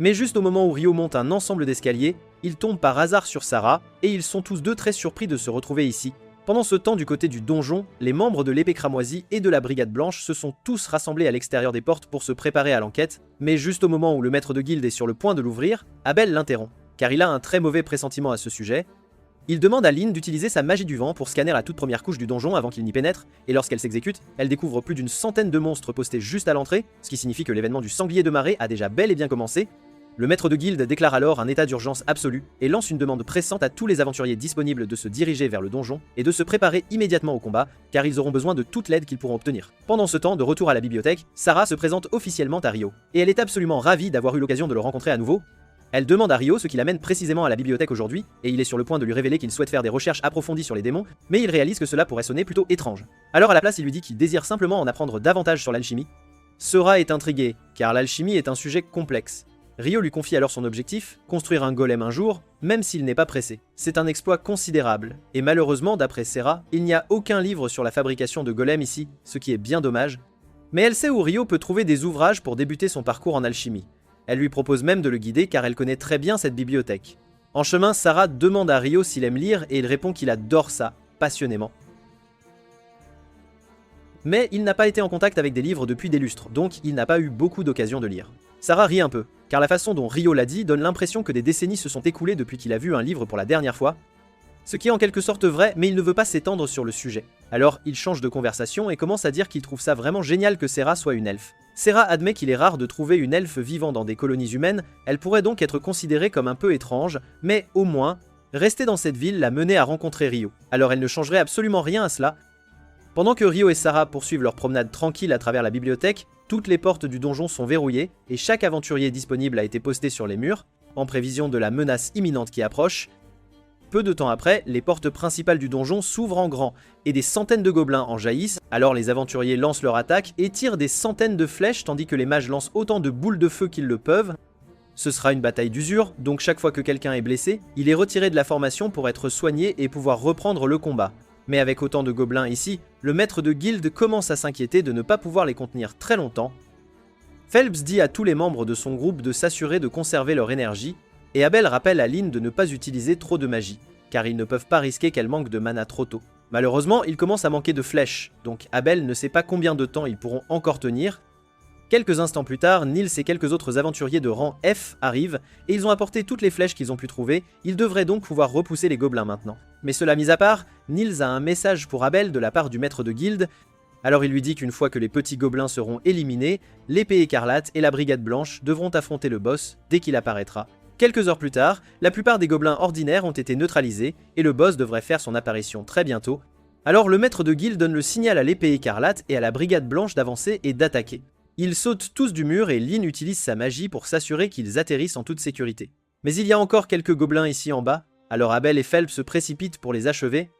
Mais juste au moment où Rio monte un ensemble d'escaliers, il tombe par hasard sur Sarah, et ils sont tous deux très surpris de se retrouver ici. Pendant ce temps, du côté du donjon, les membres de l'épée cramoisie et de la brigade blanche se sont tous rassemblés à l'extérieur des portes pour se préparer à l'enquête, mais juste au moment où le maître de guilde est sur le point de l'ouvrir, Abel l'interrompt, car il a un très mauvais pressentiment à ce sujet. Il demande à Lynn d'utiliser sa magie du vent pour scanner la toute première couche du donjon avant qu'il n'y pénètre, et lorsqu'elle s'exécute, elle découvre plus d'une centaine de monstres postés juste à l'entrée, ce qui signifie que l'événement du sanglier de marée a déjà bel et bien commencé. Le maître de guilde déclare alors un état d'urgence absolu et lance une demande pressante à tous les aventuriers disponibles de se diriger vers le donjon et de se préparer immédiatement au combat, car ils auront besoin de toute l'aide qu'ils pourront obtenir. Pendant ce temps, de retour à la bibliothèque, Sarah se présente officiellement à Rio, et elle est absolument ravie d'avoir eu l'occasion de le rencontrer à nouveau. Elle demande à Rio ce qui l'amène précisément à la bibliothèque aujourd'hui, et il est sur le point de lui révéler qu'il souhaite faire des recherches approfondies sur les démons, mais il réalise que cela pourrait sonner plutôt étrange. Alors à la place, il lui dit qu'il désire simplement en apprendre davantage sur l'alchimie. Sora est intrigué, car l'alchimie est un sujet complexe. Rio lui confie alors son objectif, construire un golem un jour, même s'il n'est pas pressé. C'est un exploit considérable, et malheureusement, d'après Sera, il n'y a aucun livre sur la fabrication de golems ici, ce qui est bien dommage. Mais elle sait où Rio peut trouver des ouvrages pour débuter son parcours en alchimie. Elle lui propose même de le guider car elle connaît très bien cette bibliothèque. En chemin, Sarah demande à Rio s'il aime lire et il répond qu'il adore ça, passionnément. Mais il n'a pas été en contact avec des livres depuis des lustres, donc il n'a pas eu beaucoup d'occasions de lire. Sarah rit un peu, car la façon dont Rio l'a dit donne l'impression que des décennies se sont écoulées depuis qu'il a vu un livre pour la dernière fois, ce qui est en quelque sorte vrai, mais il ne veut pas s'étendre sur le sujet. Alors il change de conversation et commence à dire qu'il trouve ça vraiment génial que Sera soit une elfe. Sera admet qu'il est rare de trouver une elfe vivant dans des colonies humaines, elle pourrait donc être considérée comme un peu étrange, mais au moins, rester dans cette ville l'a menée à rencontrer Rio. Alors elle ne changerait absolument rien à cela. Pendant que Rio et Sarah poursuivent leur promenade tranquille à travers la bibliothèque, toutes les portes du donjon sont verrouillées et chaque aventurier disponible a été posté sur les murs, en prévision de la menace imminente qui approche. Peu de temps après, les portes principales du donjon s'ouvrent en grand et des centaines de gobelins en jaillissent, alors les aventuriers lancent leur attaque et tirent des centaines de flèches tandis que les mages lancent autant de boules de feu qu'ils le peuvent. Ce sera une bataille d'usure, donc chaque fois que quelqu'un est blessé, il est retiré de la formation pour être soigné et pouvoir reprendre le combat. Mais avec autant de gobelins ici, le maître de guilde commence à s'inquiéter de ne pas pouvoir les contenir très longtemps. Phelps dit à tous les membres de son groupe de s'assurer de conserver leur énergie, et Abel rappelle à Lynn de ne pas utiliser trop de magie, car ils ne peuvent pas risquer qu'elle manque de mana trop tôt. Malheureusement, il commence à manquer de flèches, donc Abel ne sait pas combien de temps ils pourront encore tenir. Quelques instants plus tard, Nils et quelques autres aventuriers de rang F arrivent, et ils ont apporté toutes les flèches qu'ils ont pu trouver, ils devraient donc pouvoir repousser les gobelins maintenant. Mais cela mis à part, Nils a un message pour Abel de la part du maître de guilde, alors il lui dit qu'une fois que les petits gobelins seront éliminés, l'épée écarlate et la brigade blanche devront affronter le boss dès qu'il apparaîtra. Quelques heures plus tard, la plupart des gobelins ordinaires ont été neutralisés, et le boss devrait faire son apparition très bientôt. Alors le maître de guilde donne le signal à l'épée écarlate et à la brigade blanche d'avancer et d'attaquer. Ils sautent tous du mur et Lynn utilise sa magie pour s'assurer qu'ils atterrissent en toute sécurité. Mais il y a encore quelques gobelins ici en bas, alors Abel et Phelps se précipitent pour les achever.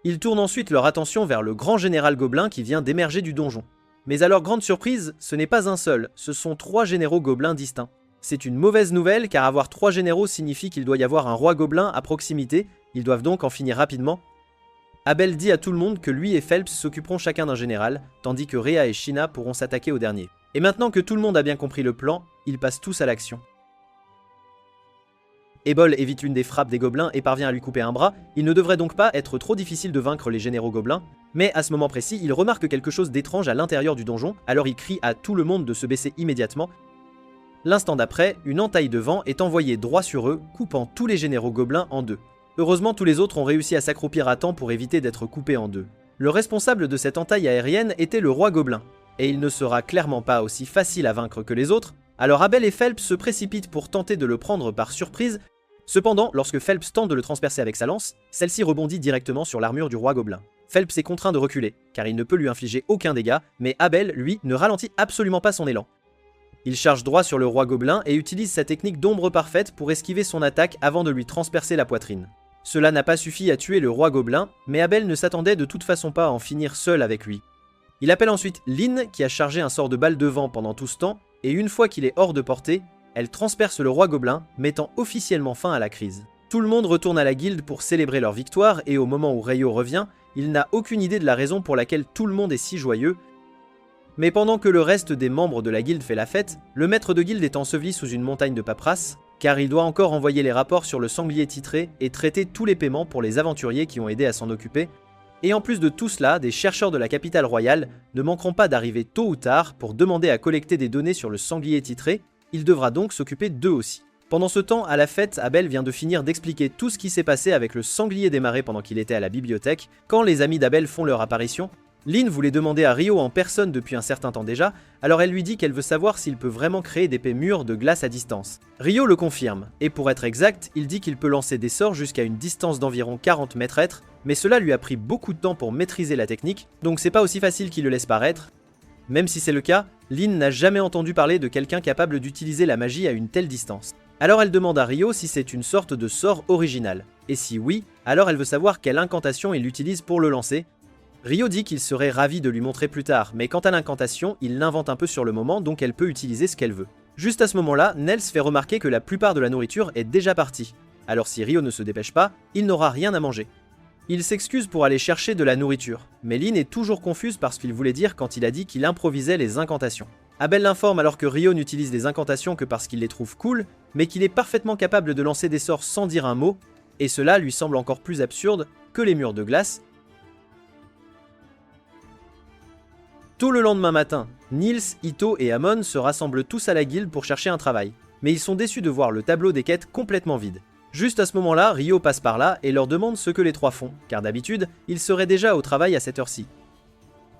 Ils tournent ensuite leur attention vers le grand général gobelin qui vient d'émerger du donjon. Mais à leur grande surprise, ce n'est pas un seul, ce sont 3 généraux gobelins distincts. C'est une mauvaise nouvelle car avoir 3 généraux signifie qu'il doit y avoir un roi gobelin à proximité, ils doivent donc en finir rapidement. Abel dit à tout le monde que lui et Phelps s'occuperont chacun d'un général, tandis que Rhea et Sheena pourront s'attaquer au dernier. Et maintenant que tout le monde a bien compris le plan, ils passent tous à l'action. Ebol évite l'une des frappes des gobelins et parvient à lui couper un bras, il ne devrait donc pas être trop difficile de vaincre les généraux gobelins, mais à ce moment précis, il remarque quelque chose d'étrange à l'intérieur du donjon, alors il crie à tout le monde de se baisser immédiatement. L'instant d'après, une entaille de vent est envoyée droit sur eux, coupant tous les généraux gobelins en deux. Heureusement, tous les autres ont réussi à s'accroupir à temps pour éviter d'être coupés en deux. Le responsable de cette entaille aérienne était le roi gobelin, et il ne sera clairement pas aussi facile à vaincre que les autres, alors Abel et Phelps se précipitent pour tenter de le prendre par surprise. Cependant, lorsque Phelps tente de le transpercer avec sa lance, celle-ci rebondit directement sur l'armure du roi gobelin. Phelps est contraint de reculer, car il ne peut lui infliger aucun dégât, mais Abel, lui, ne ralentit absolument pas son élan. Il charge droit sur le roi gobelin et utilise sa technique d'ombre parfaite pour esquiver son attaque avant de lui transpercer la poitrine. Cela n'a pas suffi à tuer le roi gobelin, mais Abel ne s'attendait de toute façon pas à en finir seul avec lui. Il appelle ensuite Lynn, qui a chargé un sort de balle de vent pendant tout ce temps, et une fois qu'il est hors de portée, elle transperce le roi gobelin, mettant officiellement fin à la crise. Tout le monde retourne à la guilde pour célébrer leur victoire, et au moment où Rayo revient, il n'a aucune idée de la raison pour laquelle tout le monde est si joyeux. Mais pendant que le reste des membres de la guilde fait la fête, le maître de guilde est enseveli sous une montagne de paperasse, car il doit encore envoyer les rapports sur le sanglier titré et traiter tous les paiements pour les aventuriers qui ont aidé à s'en occuper. Et en plus de tout cela, des chercheurs de la capitale royale ne manqueront pas d'arriver tôt ou tard pour demander à collecter des données sur le sanglier titré, il devra donc s'occuper d'eux aussi. Pendant ce temps, à la fête, Abel vient de finir d'expliquer tout ce qui s'est passé avec le sanglier des marais pendant qu'il était à la bibliothèque. Quand les amis d'Abel font leur apparition, Lynn voulait demander à Rio en personne depuis un certain temps déjà, alors elle lui dit qu'elle veut savoir s'il peut vraiment créer d'épais murs de glace à distance. Rio le confirme, et pour être exact, il dit qu'il peut lancer des sorts jusqu'à une distance d'environ 40 mètres, mais cela lui a pris beaucoup de temps pour maîtriser la technique, donc c'est pas aussi facile qu'il le laisse paraître. Même si c'est le cas, Lynn n'a jamais entendu parler de quelqu'un capable d'utiliser la magie à une telle distance. Alors elle demande à Rio si c'est une sorte de sort original, et si oui, alors elle veut savoir quelle incantation il utilise pour le lancer. Rio dit qu'il serait ravi de lui montrer plus tard, mais quant à l'incantation, il l'invente un peu sur le moment, donc elle peut utiliser ce qu'elle veut. Juste à ce moment-là, Nels fait remarquer que la plupart de la nourriture est déjà partie. Alors si Rio ne se dépêche pas, il n'aura rien à manger. Il s'excuse pour aller chercher de la nourriture, mais Lynn est toujours confuse par ce qu'il voulait dire quand il a dit qu'il improvisait les incantations. Abel l'informe alors que Rio n'utilise les incantations que parce qu'il les trouve cool, mais qu'il est parfaitement capable de lancer des sorts sans dire un mot, et cela lui semble encore plus absurde que les murs de glace. Tôt le lendemain matin, Nils, Ito et Amon se rassemblent tous à la guilde pour chercher un travail, mais ils sont déçus de voir le tableau des quêtes complètement vide. Juste à ce moment-là, Rio passe par là et leur demande ce que les trois font, car d'habitude, ils seraient déjà au travail à cette heure-ci.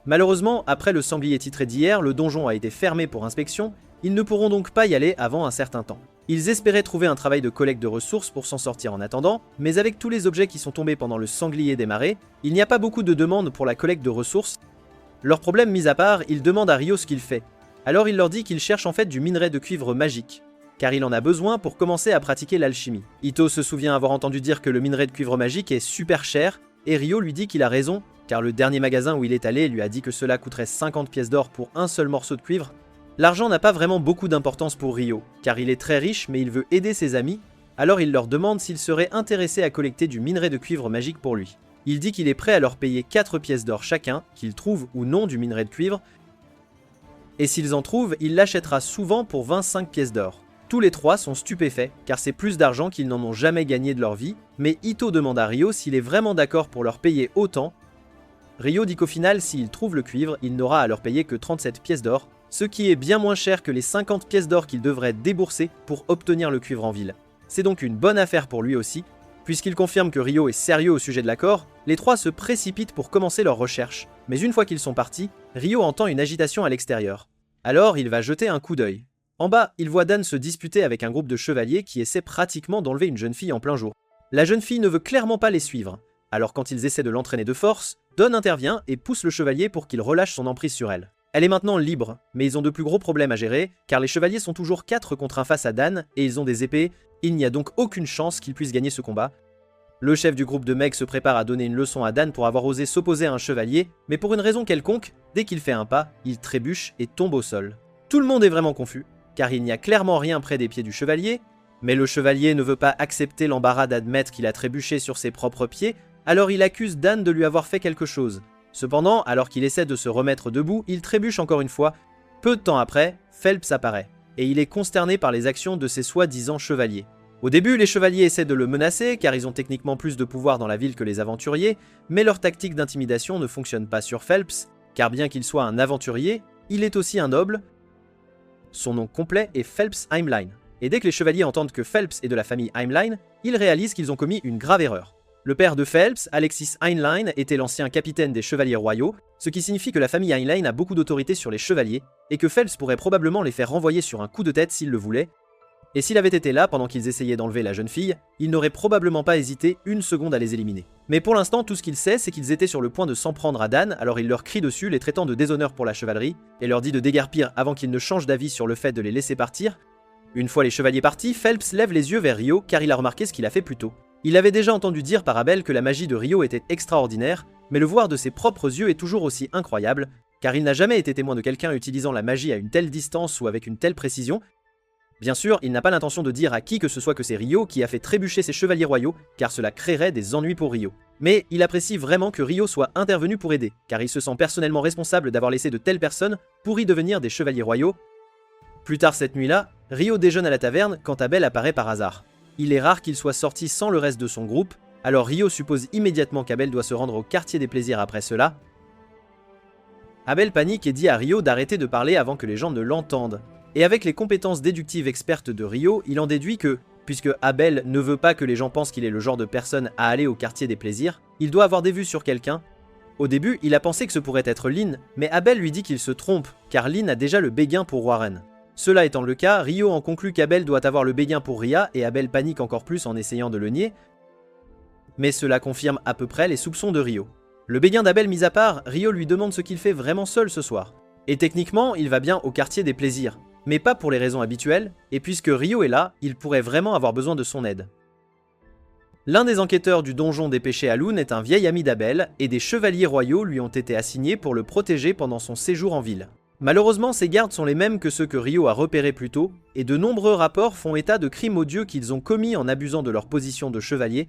Malheureusement, après le sanglier titré d'hier, le donjon a été fermé pour inspection, ils ne pourront donc pas y aller avant un certain temps. Ils espéraient trouver un travail de collecte de ressources pour s'en sortir en attendant, mais avec tous les objets qui sont tombés pendant le sanglier des marais, il n'y a pas beaucoup de demandes pour la collecte de ressources. Leur problème mis à part, ils demandent à Rio ce qu'il fait. Alors il leur dit qu'il cherche en fait du minerai de cuivre magique, car il en a besoin pour commencer à pratiquer l'alchimie. Ito se souvient avoir entendu dire que le minerai de cuivre magique est super cher, et Rio lui dit qu'il a raison, car le dernier magasin où il est allé lui a dit que cela coûterait 50 pièces d'or pour un seul morceau de cuivre. L'argent n'a pas vraiment beaucoup d'importance pour Rio, car il est très riche mais il veut aider ses amis, alors il leur demande s'ils seraient intéressés à collecter du minerai de cuivre magique pour lui. Il dit qu'il est prêt à leur payer 4 pièces d'or chacun, qu'ils trouvent ou non du minerai de cuivre, et s'ils en trouvent, il l'achètera souvent pour 25 pièces d'or. Tous les trois sont stupéfaits, car c'est plus d'argent qu'ils n'en ont jamais gagné de leur vie, mais Ito demande à Rio s'il est vraiment d'accord pour leur payer autant. Rio dit qu'au final, s'il trouve le cuivre, il n'aura à leur payer que 37 pièces d'or, ce qui est bien moins cher que les 50 pièces d'or qu'il devrait débourser pour obtenir le cuivre en ville. C'est donc une bonne affaire pour lui aussi. Puisqu'il confirme que Rio est sérieux au sujet de l'accord, les trois se précipitent pour commencer leurs recherches. Mais une fois qu'ils sont partis, Rio entend une agitation à l'extérieur. Alors il va jeter un coup d'œil. En bas, il voit Dan se disputer avec un groupe de chevaliers qui essaie pratiquement d'enlever une jeune fille en plein jour. La jeune fille ne veut clairement pas les suivre. Alors quand ils essaient de l'entraîner de force, Don intervient et pousse le chevalier pour qu'il relâche son emprise sur elle. Elle est maintenant libre, mais ils ont de plus gros problèmes à gérer, car les chevaliers sont toujours 4 contre 1 face à Dan, et ils ont des épées, il n'y a donc aucune chance qu'ils puissent gagner ce combat. Le chef du groupe de mecs se prépare à donner une leçon à Dan pour avoir osé s'opposer à un chevalier, mais pour une raison quelconque, dès qu'il fait un pas, il trébuche et tombe au sol. Tout le monde est vraiment confus, car il n'y a clairement rien près des pieds du chevalier, mais le chevalier ne veut pas accepter l'embarras d'admettre qu'il a trébuché sur ses propres pieds, alors il accuse Dan de lui avoir fait quelque chose. Cependant, alors qu'il essaie de se remettre debout, il trébuche encore une fois. Peu de temps après, Phelps apparaît, et il est consterné par les actions de ses soi-disant chevaliers. Au début, les chevaliers essaient de le menacer, car ils ont techniquement plus de pouvoir dans la ville que les aventuriers, mais leur tactique d'intimidation ne fonctionne pas sur Phelps, car bien qu'il soit un aventurier, il est aussi un noble. Son nom complet est Phelps Heimline, et dès que les chevaliers entendent que Phelps est de la famille Heimline, ils réalisent qu'ils ont commis une grave erreur. Le père de Phelps, Alexis Heinlein, était l'ancien capitaine des chevaliers royaux, ce qui signifie que la famille Heinlein a beaucoup d'autorité sur les chevaliers, et que Phelps pourrait probablement les faire renvoyer sur un coup de tête s'il le voulait. Et s'il avait été là pendant qu'ils essayaient d'enlever la jeune fille, il n'aurait probablement pas hésité une seconde à les éliminer. Mais pour l'instant, tout ce qu'il sait, c'est qu'ils étaient sur le point de s'en prendre à Dan, alors il leur crie dessus, les traitant de déshonneur pour la chevalerie, et leur dit de déguerpir avant qu'ils ne changent d'avis sur le fait de les laisser partir. Une fois les chevaliers partis, Phelps lève les yeux vers Rio car il a remarqué ce qu'il a fait plus tôt. Il avait déjà entendu dire par Abel que la magie de Rio était extraordinaire, mais le voir de ses propres yeux est toujours aussi incroyable, car il n'a jamais été témoin de quelqu'un utilisant la magie à une telle distance ou avec une telle précision. Bien sûr, il n'a pas l'intention de dire à qui que ce soit que c'est Rio qui a fait trébucher ses chevaliers royaux, car cela créerait des ennuis pour Rio. Mais il apprécie vraiment que Rio soit intervenu pour aider, car il se sent personnellement responsable d'avoir laissé de telles personnes pour y devenir des chevaliers royaux. Plus tard cette nuit-là, Rio déjeune à la taverne quand Abel apparaît par hasard. Il est rare qu'il soit sorti sans le reste de son groupe, Alors Rio suppose immédiatement qu'Abel doit se rendre au quartier des plaisirs après cela. Abel panique et dit à Rio d'arrêter de parler avant que les gens ne l'entendent. Et avec les compétences déductives expertes de Rio, il en déduit que, puisque Abel ne veut pas que les gens pensent qu'il est le genre de personne à aller au quartier des plaisirs, il doit avoir des vues sur quelqu'un. Au début, il a pensé que ce pourrait être Lynn, mais Abel lui dit qu'il se trompe, car Lynn a déjà le béguin pour Warren. Cela étant le cas, Rio en conclut qu'Abel doit avoir le béguin pour Ria, et Abel panique encore plus en essayant de le nier, mais cela confirme à peu près les soupçons de Rio. Le béguin d'Abel mis à part, Rio lui demande ce qu'il fait vraiment seul ce soir. Et techniquement, il va bien au quartier des plaisirs, mais pas pour les raisons habituelles, et puisque Rio est là, il pourrait vraiment avoir besoin de son aide. L'un des enquêteurs du donjon des péchés à Loon est un vieil ami d'Abel, et des chevaliers royaux lui ont été assignés pour le protéger pendant son séjour en ville. Malheureusement, ces gardes sont les mêmes que ceux que Rio a repérés plus tôt, et de nombreux rapports font état de crimes odieux qu'ils ont commis en abusant de leur position de chevalier.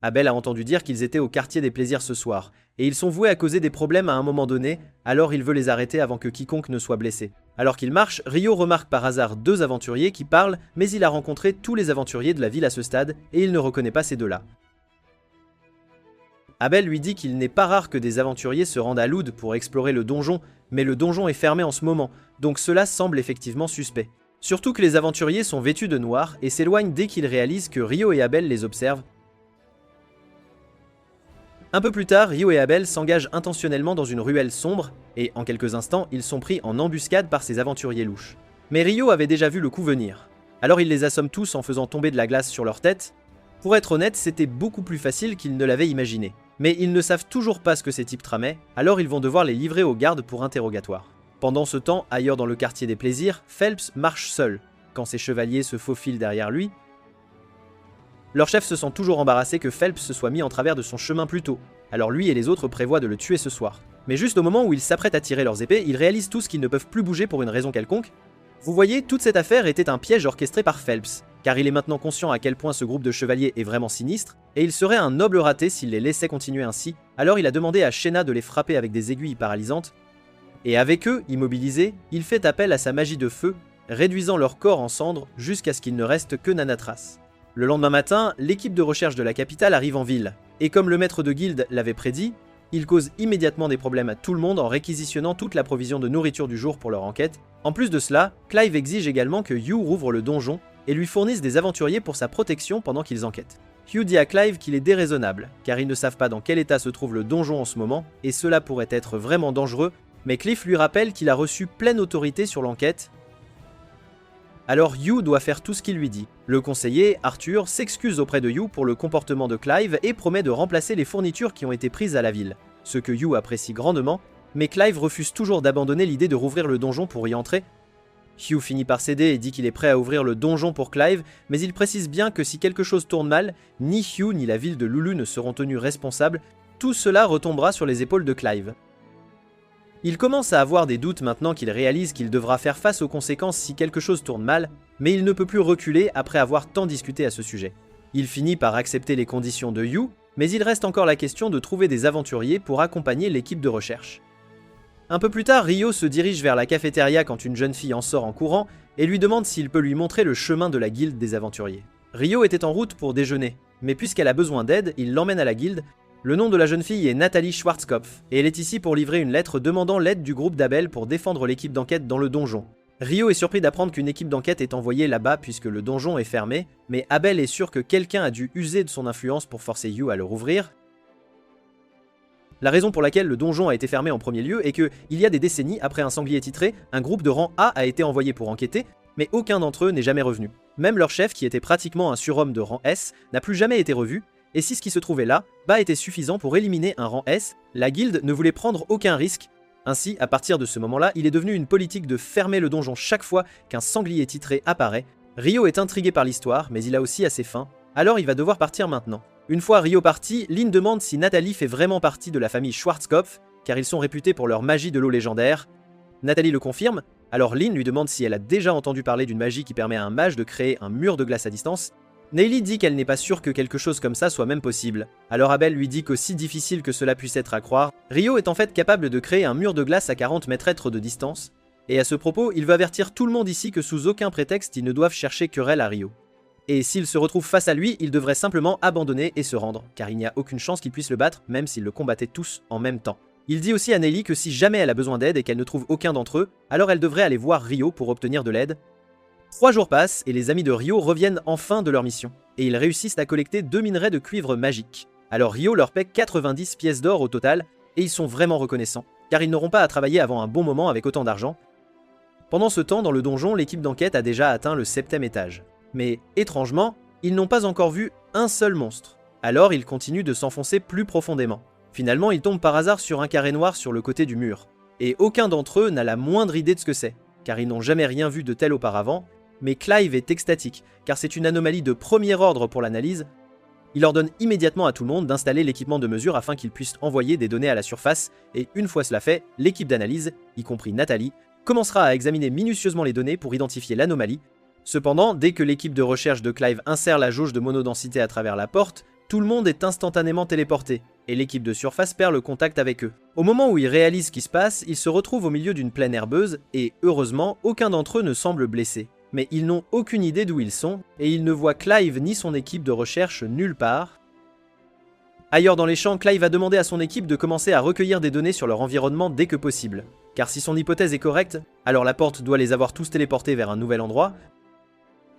Abel a entendu dire qu'ils étaient au quartier des plaisirs ce soir, et ils sont voués à causer des problèmes à un moment donné, alors il veut les arrêter avant que quiconque ne soit blessé. Alors qu'il marche, Rio remarque par hasard deux aventuriers qui parlent, mais il a rencontré tous les aventuriers de la ville à ce stade, et il ne reconnaît pas ces deux-là. Abel lui dit qu'il n'est pas rare que des aventuriers se rendent à Loud pour explorer le donjon, mais le donjon est fermé en ce moment, donc cela semble effectivement suspect. Surtout que les aventuriers sont vêtus de noir et s'éloignent dès qu'ils réalisent que Rio et Abel les observent. Un peu plus tard, Rio et Abel s'engagent intentionnellement dans une ruelle sombre, et en quelques instants, ils sont pris en embuscade par ces aventuriers louches. Mais Rio avait déjà vu le coup venir. Alors il les assomme tous en faisant tomber de la glace sur leur tête. Pour être honnête, c'était beaucoup plus facile qu'ils ne l'avaient imaginé. Mais ils ne savent toujours pas ce que ces types tramaient, alors ils vont devoir les livrer aux gardes pour interrogatoire. Pendant ce temps, ailleurs dans le quartier des plaisirs, Phelps marche seul. Quand ses chevaliers se faufilent derrière lui, leur chef se sent toujours embarrassé que Phelps se soit mis en travers de son chemin plus tôt, alors lui et les autres prévoient de le tuer ce soir. Mais juste au moment où ils s'apprêtent à tirer leurs épées, ils réalisent tous qu'ils ne peuvent plus bouger pour une raison quelconque. Vous voyez, toute cette affaire était un piège orchestré par Phelps, car il est maintenant conscient à quel point ce groupe de chevaliers est vraiment sinistre, et il serait un noble raté s'il les laissait continuer ainsi, alors il a demandé à Shena de les frapper avec des aiguilles paralysantes, et avec eux, immobilisés, il fait appel à sa magie de feu, réduisant leur corps en cendres jusqu'à ce qu'il ne reste que Nanatras. Le lendemain matin, l'équipe de recherche de la capitale arrive en ville, et comme le maître de guilde l'avait prédit, il cause immédiatement des problèmes à tout le monde en réquisitionnant toute la provision de nourriture du jour pour leur enquête. En plus de cela, Clive exige également que Hugh rouvre le donjon et lui fournisse des aventuriers pour sa protection pendant qu'ils enquêtent. Hugh dit à Clive qu'il est déraisonnable, car ils ne savent pas dans quel état se trouve le donjon en ce moment, et cela pourrait être vraiment dangereux, mais Cliff lui rappelle qu'il a reçu pleine autorité sur l'enquête. Alors Hugh doit faire tout ce qu'il lui dit. Le conseiller, Arthur, s'excuse auprès de Hugh pour le comportement de Clive et promet de remplacer les fournitures qui ont été prises à la ville, ce que Hugh apprécie grandement, mais Clive refuse toujours d'abandonner l'idée de rouvrir le donjon pour y entrer. Hugh finit par céder et dit qu'il est prêt à ouvrir le donjon pour Clive, mais il précise bien que si quelque chose tourne mal, ni Hugh ni la ville de Lulu ne seront tenus responsables, tout cela retombera sur les épaules de Clive. Il commence à avoir des doutes maintenant qu'il réalise qu'il devra faire face aux conséquences si quelque chose tourne mal, mais il ne peut plus reculer après avoir tant discuté à ce sujet. Il finit par accepter les conditions de Hugh, mais il reste encore la question de trouver des aventuriers pour accompagner l'équipe de recherche. Un peu plus tard, Rio se dirige vers la cafétéria quand une jeune fille en sort en courant et lui demande s'il peut lui montrer le chemin de la guilde des aventuriers. Rio était en route pour déjeuner, mais puisqu'elle a besoin d'aide, il l'emmène à la guilde. Le nom de la jeune fille est Nathalie Schwarzkopf, et elle est ici pour livrer une lettre demandant l'aide du groupe d'Abel pour défendre l'équipe d'enquête dans le donjon. Rio est surpris d'apprendre qu'une équipe d'enquête est envoyée là-bas puisque le donjon est fermé, mais Abel est sûr que quelqu'un a dû user de son influence pour forcer Hugh à le rouvrir. La raison pour laquelle le donjon a été fermé en premier lieu est que, il y a des décennies, après un sanglier titré, un groupe de rang A a été envoyé pour enquêter, mais aucun d'entre eux n'est jamais revenu. Même leur chef, qui était pratiquement un surhomme de rang S, n'a plus jamais été revu, et si ce qui se trouvait là était suffisant pour éliminer un rang S, la guilde ne voulait prendre aucun risque. Ainsi, à partir de ce moment-là, il est devenu une politique de fermer le donjon chaque fois qu'un sanglier titré apparaît. Rio est intrigué par l'histoire, mais il a aussi assez faim, alors il va devoir partir maintenant. Une fois Rio parti, Lynn demande si Nathalie fait vraiment partie de la famille Schwarzkopf, car ils sont réputés pour leur magie de l'eau légendaire. Nathalie le confirme, alors Lynn lui demande si elle a déjà entendu parler d'une magie qui permet à un mage de créer un mur de glace à distance. Nayli dit qu'elle n'est pas sûre que quelque chose comme ça soit même possible. Alors Abel lui dit qu'aussi difficile que cela puisse être à croire, Rio est en fait capable de créer un mur de glace à 40 mètres de distance. Et à ce propos, il veut avertir tout le monde ici que sous aucun prétexte ils ne doivent chercher querelle à Rio. Et s'il se retrouve face à lui, il devrait simplement abandonner et se rendre, car il n'y a aucune chance qu'ils puissent le battre, même s'ils le combattaient tous en même temps. Il dit aussi à Nelly que si jamais elle a besoin d'aide et qu'elle ne trouve aucun d'entre eux, alors elle devrait aller voir Ryo pour obtenir de l'aide. 3 jours passent et les amis de Ryo reviennent enfin de leur mission, et ils réussissent à collecter 2 minerais de cuivre magiques. Alors Ryo leur paie 90 pièces d'or au total, et ils sont vraiment reconnaissants, car ils n'auront pas à travailler avant un bon moment avec autant d'argent. Pendant ce temps, dans le donjon, l'équipe d'enquête a déjà atteint le 7e étage. Mais étrangement, ils n'ont pas encore vu un seul monstre. Alors ils continuent de s'enfoncer plus profondément. Finalement, ils tombent par hasard sur un carré noir sur le côté du mur. Et aucun d'entre eux n'a la moindre idée de ce que c'est, car ils n'ont jamais rien vu de tel auparavant. Mais Clive est extatique, car c'est une anomalie de premier ordre pour l'analyse. Il ordonne immédiatement à tout le monde d'installer l'équipement de mesure afin qu'ils puissent envoyer des données à la surface, et une fois cela fait, l'équipe d'analyse, y compris Nathalie, commencera à examiner minutieusement les données pour identifier l'anomalie. Cependant, dès que l'équipe de recherche de Clive insère la jauge de monodensité à travers la porte, tout le monde est instantanément téléporté, et l'équipe de surface perd le contact avec eux. Au moment où ils réalisent ce qui se passe, ils se retrouvent au milieu d'une plaine herbeuse, et heureusement, aucun d'entre eux ne semble blessé. Mais ils n'ont aucune idée d'où ils sont, et ils ne voient Clive ni son équipe de recherche nulle part. Ailleurs dans les champs, Clive va demander à son équipe de commencer à recueillir des données sur leur environnement dès que possible. Car si son hypothèse est correcte, alors la porte doit les avoir tous téléportés vers un nouvel endroit.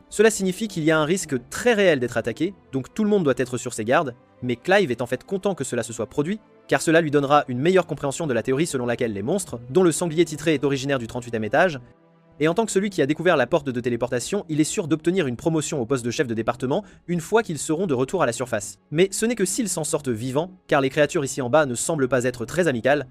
Cela signifie qu'il y a un risque très réel d'être attaqué, donc tout le monde doit être sur ses gardes, mais Clive est en fait content que cela se soit produit, car cela lui donnera une meilleure compréhension de la théorie selon laquelle les monstres, dont le sanglier titré est originaire du 38e étage, et en tant que celui qui a découvert la porte de téléportation, il est sûr d'obtenir une promotion au poste de chef de département une fois qu'ils seront de retour à la surface. Mais ce n'est que s'ils s'en sortent vivants, car les créatures ici en bas ne semblent pas être très amicales.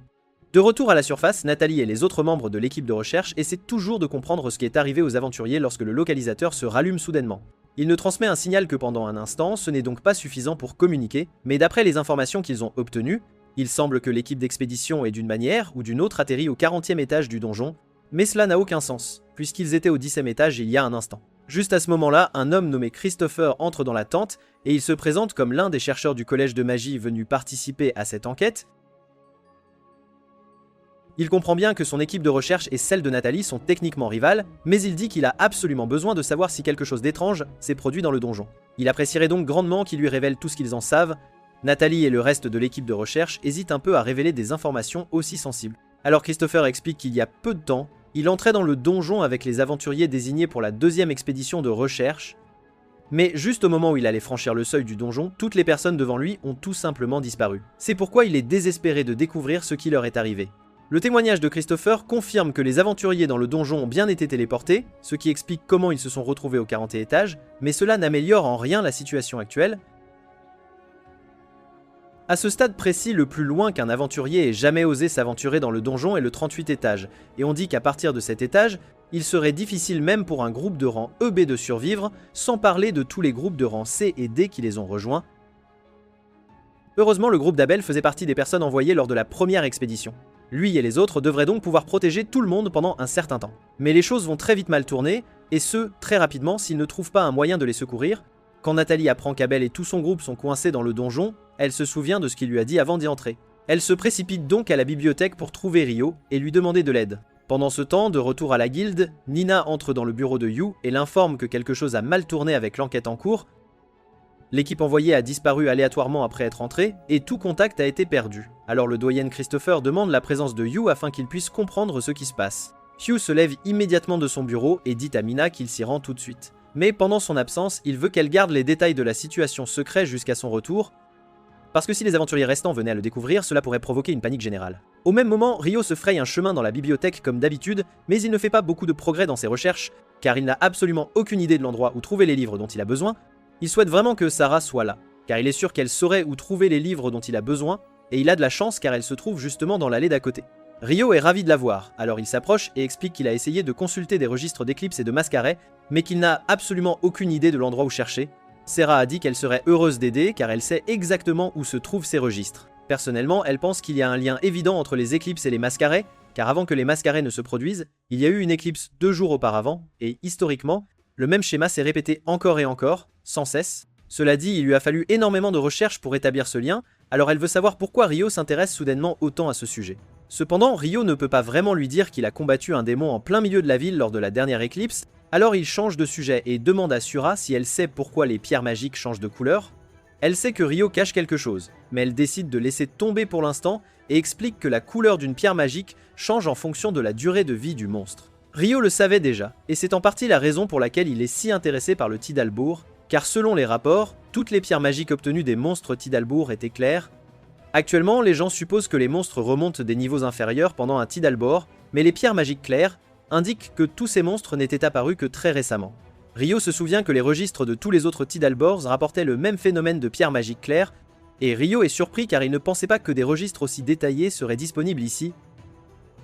De retour à la surface, Nathalie et les autres membres de l'équipe de recherche essaient toujours de comprendre ce qui est arrivé aux aventuriers lorsque le localisateur se rallume soudainement. Il ne transmet un signal que pendant un instant, ce n'est donc pas suffisant pour communiquer, mais d'après les informations qu'ils ont obtenues, il semble que l'équipe d'expédition ait d'une manière ou d'une autre atterri au 40e étage du donjon, mais cela n'a aucun sens, puisqu'ils étaient au 10e étage il y a un instant. Juste à ce moment-là, un homme nommé Christopher entre dans la tente, et il se présente comme l'un des chercheurs du collège de magie venus participer à cette enquête. Il comprend bien que son équipe de recherche et celle de Nathalie sont techniquement rivales, mais il dit qu'il a absolument besoin de savoir si quelque chose d'étrange s'est produit dans le donjon. Il apprécierait donc grandement qu'il lui révèle tout ce qu'ils en savent. Nathalie et le reste de l'équipe de recherche hésitent un peu à révéler des informations aussi sensibles. Alors Christopher explique qu'il y a peu de temps, il entrait dans le donjon avec les aventuriers désignés pour la 2e expédition de recherche, mais juste au moment où il allait franchir le seuil du donjon, toutes les personnes devant lui ont tout simplement disparu. C'est pourquoi il est désespéré de découvrir ce qui leur est arrivé. Le témoignage de Christopher confirme que les aventuriers dans le donjon ont bien été téléportés, ce qui explique comment ils se sont retrouvés au 40e étage, mais cela n'améliore en rien la situation actuelle. À ce stade précis, le plus loin qu'un aventurier ait jamais osé s'aventurer dans le donjon est le 38e étage, et on dit qu'à partir de cet étage, il serait difficile même pour un groupe de rang EB de survivre, sans parler de tous les groupes de rang C et D qui les ont rejoints. Heureusement, le groupe d'Abel faisait partie des personnes envoyées lors de la première expédition. Lui et les autres devraient donc pouvoir protéger tout le monde pendant un certain temps. Mais les choses vont très vite mal tourner, et ce, très rapidement s'ils ne trouvent pas un moyen de les secourir. Quand Nathalie apprend qu'Abel et tout son groupe sont coincés dans le donjon, elle se souvient de ce qu'il lui a dit avant d'y entrer. Elle se précipite donc à la bibliothèque pour trouver Ryo et lui demander de l'aide. Pendant ce temps, de retour à la guilde, Nina entre dans le bureau de Yu et l'informe que quelque chose a mal tourné avec l'enquête en cours. L'équipe envoyée a disparu aléatoirement après être entrée, et tout contact a été perdu. Alors le doyen Christopher demande la présence de Yu afin qu'il puisse comprendre ce qui se passe. Hugh se lève immédiatement de son bureau et dit à Mina qu'il s'y rend tout de suite. Mais pendant son absence, il veut qu'elle garde les détails de la situation secret jusqu'à son retour, parce que si les aventuriers restants venaient à le découvrir, cela pourrait provoquer une panique générale. Au même moment, Ryo se fraye un chemin dans la bibliothèque comme d'habitude, mais il ne fait pas beaucoup de progrès dans ses recherches, car il n'a absolument aucune idée de l'endroit où trouver les livres dont il a besoin. Il souhaite vraiment que Sarah soit là, car il est sûr qu'elle saurait où trouver les livres dont il a besoin, et il a de la chance car elle se trouve justement dans l'allée d'à côté. Ryo est ravi de la voir, alors il s'approche et explique qu'il a essayé de consulter des registres d'éclipses et de mascarets, mais qu'il n'a absolument aucune idée de l'endroit où chercher. Sarah a dit qu'elle serait heureuse d'aider car elle sait exactement où se trouvent ces registres. Personnellement, elle pense qu'il y a un lien évident entre les éclipses et les mascarets, car avant que les mascarets ne se produisent, il y a eu une éclipse 2 jours auparavant, et historiquement, le même schéma s'est répété encore et encore, sans cesse. Cela dit, il lui a fallu énormément de recherches pour établir ce lien, alors elle veut savoir pourquoi Ryo s'intéresse soudainement autant à ce sujet. Cependant, Ryo ne peut pas vraiment lui dire qu'il a combattu un démon en plein milieu de la ville lors de la dernière éclipse, Alors il change de sujet et demande à Sura si elle sait pourquoi les pierres magiques changent de couleur. Elle sait que Ryo cache quelque chose, mais elle décide de laisser tomber pour l'instant et explique que la couleur d'une pierre magique change en fonction de la durée de vie du monstre. Ryo le savait déjà, et c'est en partie la raison pour laquelle il est si intéressé par le Tidalbour, car selon les rapports, toutes les pierres magiques obtenues des monstres Tidalbour étaient claires. Actuellement, les gens supposent que les monstres remontent des niveaux inférieurs pendant un Tidalbor, mais les pierres magiques claires indiquent que tous ces monstres n'étaient apparus que très récemment. Ryo se souvient que les registres de tous les autres Tidalbors rapportaient le même phénomène de pierres magiques claires, et Ryo est surpris car il ne pensait pas que des registres aussi détaillés seraient disponibles ici.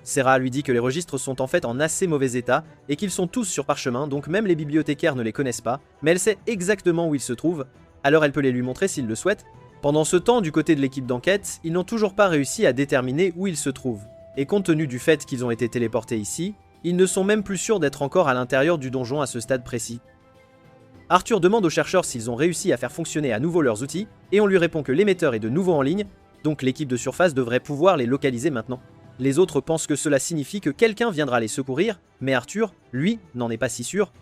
Serra lui dit que les registres sont en fait en assez mauvais état et qu'ils sont tous sur parchemin, donc même les bibliothécaires ne les connaissent pas, mais elle sait exactement où ils se trouvent, alors elle peut les lui montrer s'il le souhaite. Pendant ce temps, du côté de l'équipe d'enquête, ils n'ont toujours pas réussi à déterminer où ils se trouvent, et compte tenu du fait qu'ils ont été téléportés ici, ils ne sont même plus sûrs d'être encore à l'intérieur du donjon à ce stade précis. Arthur demande aux chercheurs s'ils ont réussi à faire fonctionner à nouveau leurs outils, et on lui répond que l'émetteur est de nouveau en ligne, donc l'équipe de surface devrait pouvoir les localiser maintenant. Les autres pensent que cela signifie que quelqu'un viendra les secourir, mais Arthur, lui, n'en est pas si sûr.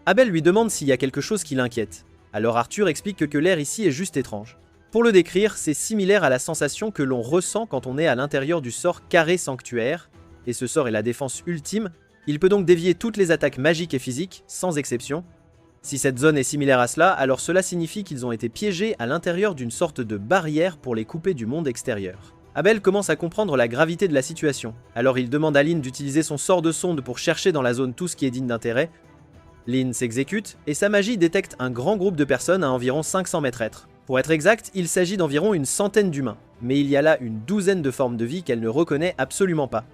Abel lui demande s'il y a quelque chose qui l'inquiète. Alors Arthur explique que l'air ici est juste étrange. Pour le décrire, c'est similaire à la sensation que l'on ressent quand on est à l'intérieur du sort Carré Sanctuaire, et ce sort est la défense ultime, il peut donc dévier toutes les attaques magiques et physiques, sans exception. Si cette zone est similaire à cela, alors cela signifie qu'ils ont été piégés à l'intérieur d'une sorte de barrière pour les couper du monde extérieur. Abel commence à comprendre la gravité de la situation, alors il demande à Lynn d'utiliser son sort de sonde pour chercher dans la zone tout ce qui est digne d'intérêt. Lynn s'exécute, et sa magie détecte un grand groupe de personnes à environ 500 mètres. Pour être exact, il s'agit d'environ une centaine d'humains, mais il y a là une douzaine de formes de vie qu'elle ne reconnaît absolument pas.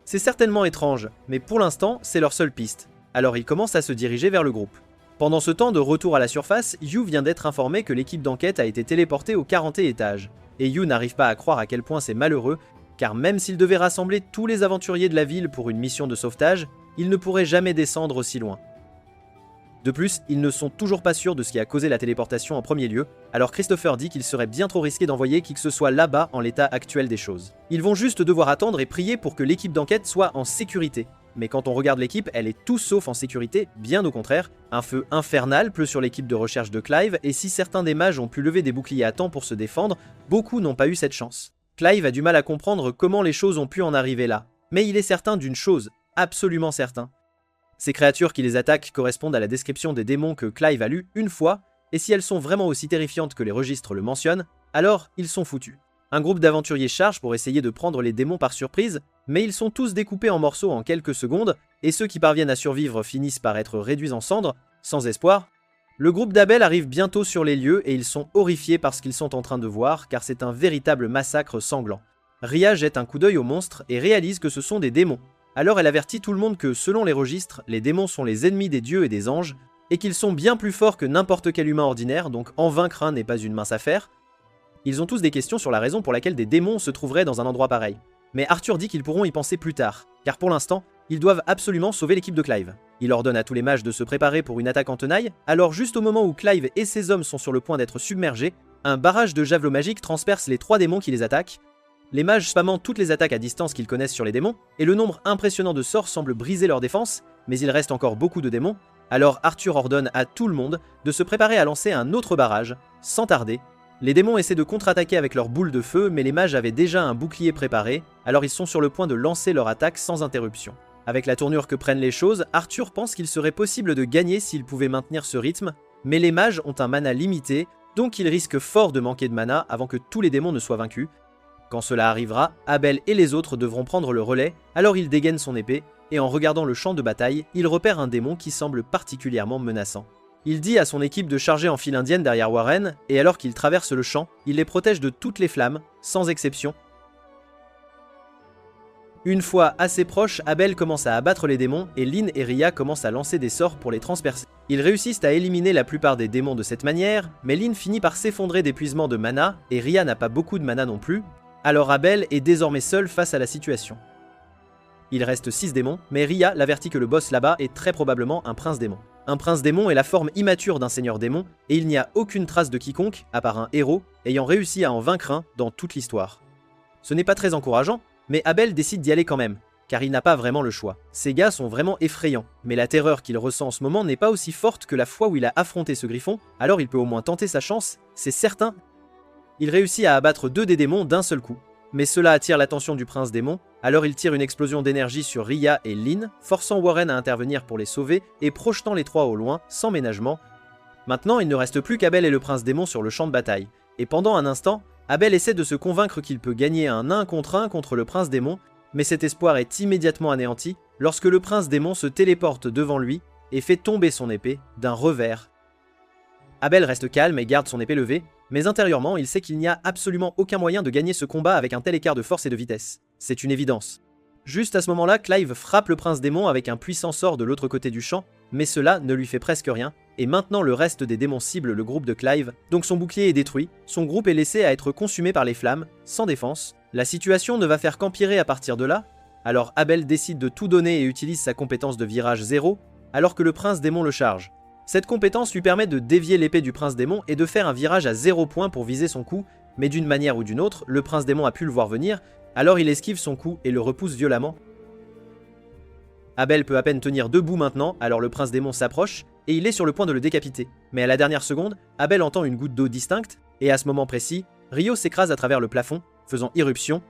C'est certainement étrange, mais pour l'instant, c'est leur seule piste, alors ils commencent à se diriger vers le groupe. Pendant ce temps de retour à la surface, Yu vient d'être informé que l'équipe d'enquête a été téléportée au 40e étage, et Yu n'arrive pas à croire à quel point c'est malheureux, car même s'il devait rassembler tous les aventuriers de la ville pour une mission de sauvetage, il ne pourrait jamais descendre aussi loin. De plus, ils ne sont toujours pas sûrs de ce qui a causé la téléportation en premier lieu, alors Christopher dit qu'il serait bien trop risqué d'envoyer qui que ce soit là-bas en l'état actuel des choses. Ils vont juste devoir attendre et prier pour que l'équipe d'enquête soit en sécurité. Mais quand on regarde l'équipe, elle est tout sauf en sécurité, bien au contraire. Un feu infernal pleut sur l'équipe de recherche de Clive, et si certains des mages ont pu lever des boucliers à temps pour se défendre, beaucoup n'ont pas eu cette chance. Clive a du mal à comprendre comment les choses ont pu en arriver là. Mais il est certain d'une chose, absolument certain. Ces créatures qui les attaquent correspondent à la description des démons que Clive a lus une fois, et si elles sont vraiment aussi terrifiantes que les registres le mentionnent, alors ils sont foutus. Un groupe d'aventuriers charge pour essayer de prendre les démons par surprise, mais ils sont tous découpés en morceaux en quelques secondes, et ceux qui parviennent à survivre finissent par être réduits en cendres, sans espoir. Le groupe d'Abel arrive bientôt sur les lieux et ils sont horrifiés par ce qu'ils sont en train de voir, car c'est un véritable massacre sanglant. Ria jette un coup d'œil aux monstres et réalise que ce sont des démons. Alors elle avertit tout le monde que, selon les registres, les démons sont les ennemis des dieux et des anges, et qu'ils sont bien plus forts que n'importe quel humain ordinaire, donc en vaincre un n'est pas une mince affaire. Ils ont tous des questions sur la raison pour laquelle des démons se trouveraient dans un endroit pareil. Mais Arthur dit qu'ils pourront y penser plus tard, car pour l'instant, ils doivent absolument sauver l'équipe de Clive. Il ordonne à tous les mages de se préparer pour une attaque en tenaille, alors juste au moment où Clive et ses hommes sont sur le point d'être submergés, un barrage de javelots magiques transperce les 3 démons qui les attaquent, les mages spammant toutes les attaques à distance qu'ils connaissent sur les démons, et le nombre impressionnant de sorts semble briser leur défense, mais il reste encore beaucoup de démons, alors Arthur ordonne à tout le monde de se préparer à lancer un autre barrage, sans tarder. Les démons essaient de contre-attaquer avec leurs boules de feu, mais les mages avaient déjà un bouclier préparé, alors ils sont sur le point de lancer leur attaque sans interruption. Avec la tournure que prennent les choses, Arthur pense qu'il serait possible de gagner s'il pouvait maintenir ce rythme, mais les mages ont un mana limité, donc ils risquent fort de manquer de mana avant que tous les démons ne soient vaincus. Quand cela arrivera, Abel et les autres devront prendre le relais, alors il dégaine son épée, et en regardant le champ de bataille, il repère un démon qui semble particulièrement menaçant. Il dit à son équipe de charger en file indienne derrière Warren, et alors qu'il traverse le champ, il les protège de toutes les flammes, sans exception. Une fois assez proche, Abel commence à abattre les démons, et Lynn et Ria commencent à lancer des sorts pour les transpercer. Ils réussissent à éliminer la plupart des démons de cette manière, mais Lynn finit par s'effondrer d'épuisement de mana, et Ria n'a pas beaucoup de mana non plus, alors Abel est désormais seul face à la situation. Il reste 6 démons, mais Ria l'avertit que le boss là-bas est très probablement un prince démon. Un prince démon est la forme immature d'un seigneur démon, et il n'y a aucune trace de quiconque, à part un héros, ayant réussi à en vaincre un dans toute l'histoire. Ce n'est pas très encourageant, mais Abel décide d'y aller quand même. car il n'a pas vraiment le choix. Ces gars sont vraiment effrayants, mais la terreur qu'il ressent en ce moment n'est pas aussi forte que la fois où il a affronté ce griffon, alors il peut au moins tenter sa chance, c'est certain. Il réussit à abattre 2 des démons d'un seul coup. Mais cela attire l'attention du prince démon, alors il tire une explosion d'énergie sur Rhea et Lynn, forçant Warren à intervenir pour les sauver et projetant les 3 au loin, sans ménagement. Maintenant, il ne reste plus qu'Abel et le prince démon sur le champ de bataille, et pendant un instant, Abel essaie de se convaincre qu'il peut gagner un 1 contre 1 contre le prince démon, mais cet espoir est immédiatement anéanti lorsque le prince démon se téléporte devant lui et fait tomber son épée d'un revers. Abel reste calme et garde son épée levée, mais intérieurement, il sait qu'il n'y a absolument aucun moyen de gagner ce combat avec un tel écart de force et de vitesse. C'est une évidence. Juste à ce moment-là, Clive frappe le prince démon avec un puissant sort de l'autre côté du champ, mais cela ne lui fait presque rien, et maintenant le reste des démons ciblent le groupe de Clive, donc son bouclier est détruit, son groupe est laissé à être consumé par les flammes, sans défense. La situation ne va faire qu'empirer à partir de là, alors Abel décide de tout donner et utilise sa compétence de virage 0, alors que le prince démon le charge. Cette compétence lui permet de dévier l'épée du prince démon et de faire un virage à 0 point pour viser son coup, mais d'une manière ou d'une autre, le prince démon a pu le voir venir, alors il esquive son coup et le repousse violemment. Abel peut à peine tenir debout maintenant, alors le prince démon s'approche, et il est sur le point de le décapiter. Mais à la dernière seconde, Abel entend une goutte d'eau distincte, et à ce moment précis, Ryo s'écrase à travers le plafond, faisant irruption.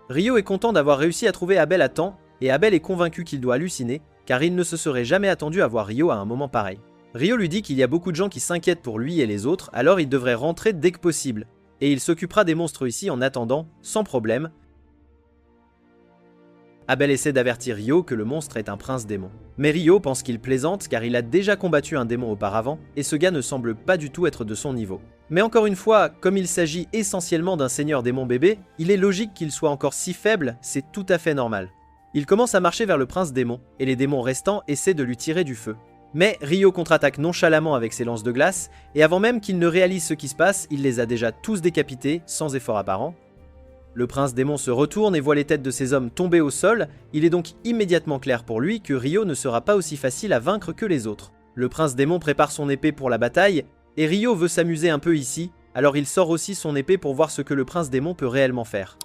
Ryo est content d'avoir réussi à trouver Abel à temps, et Abel est convaincu qu'il doit halluciner, car il ne se serait jamais attendu à voir Ryo à un moment pareil. Ryo lui dit qu'il y a beaucoup de gens qui s'inquiètent pour lui et les autres, alors il devrait rentrer dès que possible, et il s'occupera des monstres ici en attendant, sans problème. Abel essaie d'avertir Ryo que le monstre est un prince démon. Mais Ryo pense qu'il plaisante car il a déjà combattu un démon auparavant, et ce gars ne semble pas du tout être de son niveau. Mais encore une fois, comme il s'agit essentiellement d'un seigneur démon bébé, il est logique qu'il soit encore si faible, c'est tout à fait normal. Il commence à marcher vers le prince démon, et les démons restants essaient de lui tirer du feu. Mais Ryo contre-attaque nonchalamment avec ses lances de glace, et avant même qu'il ne réalise ce qui se passe, il les a déjà tous décapités, sans effort apparent. Le prince démon se retourne et voit les têtes de ses hommes tomber au sol, il est donc immédiatement clair pour lui que Ryo ne sera pas aussi facile à vaincre que les autres. Le prince démon prépare son épée pour la bataille, et Ryo veut s'amuser un peu ici, alors il sort aussi son épée pour voir ce que le prince démon peut réellement faire.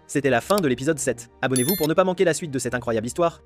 C'était la fin de l'épisode 7. Abonnez-vous pour ne pas manquer la suite de cette incroyable histoire.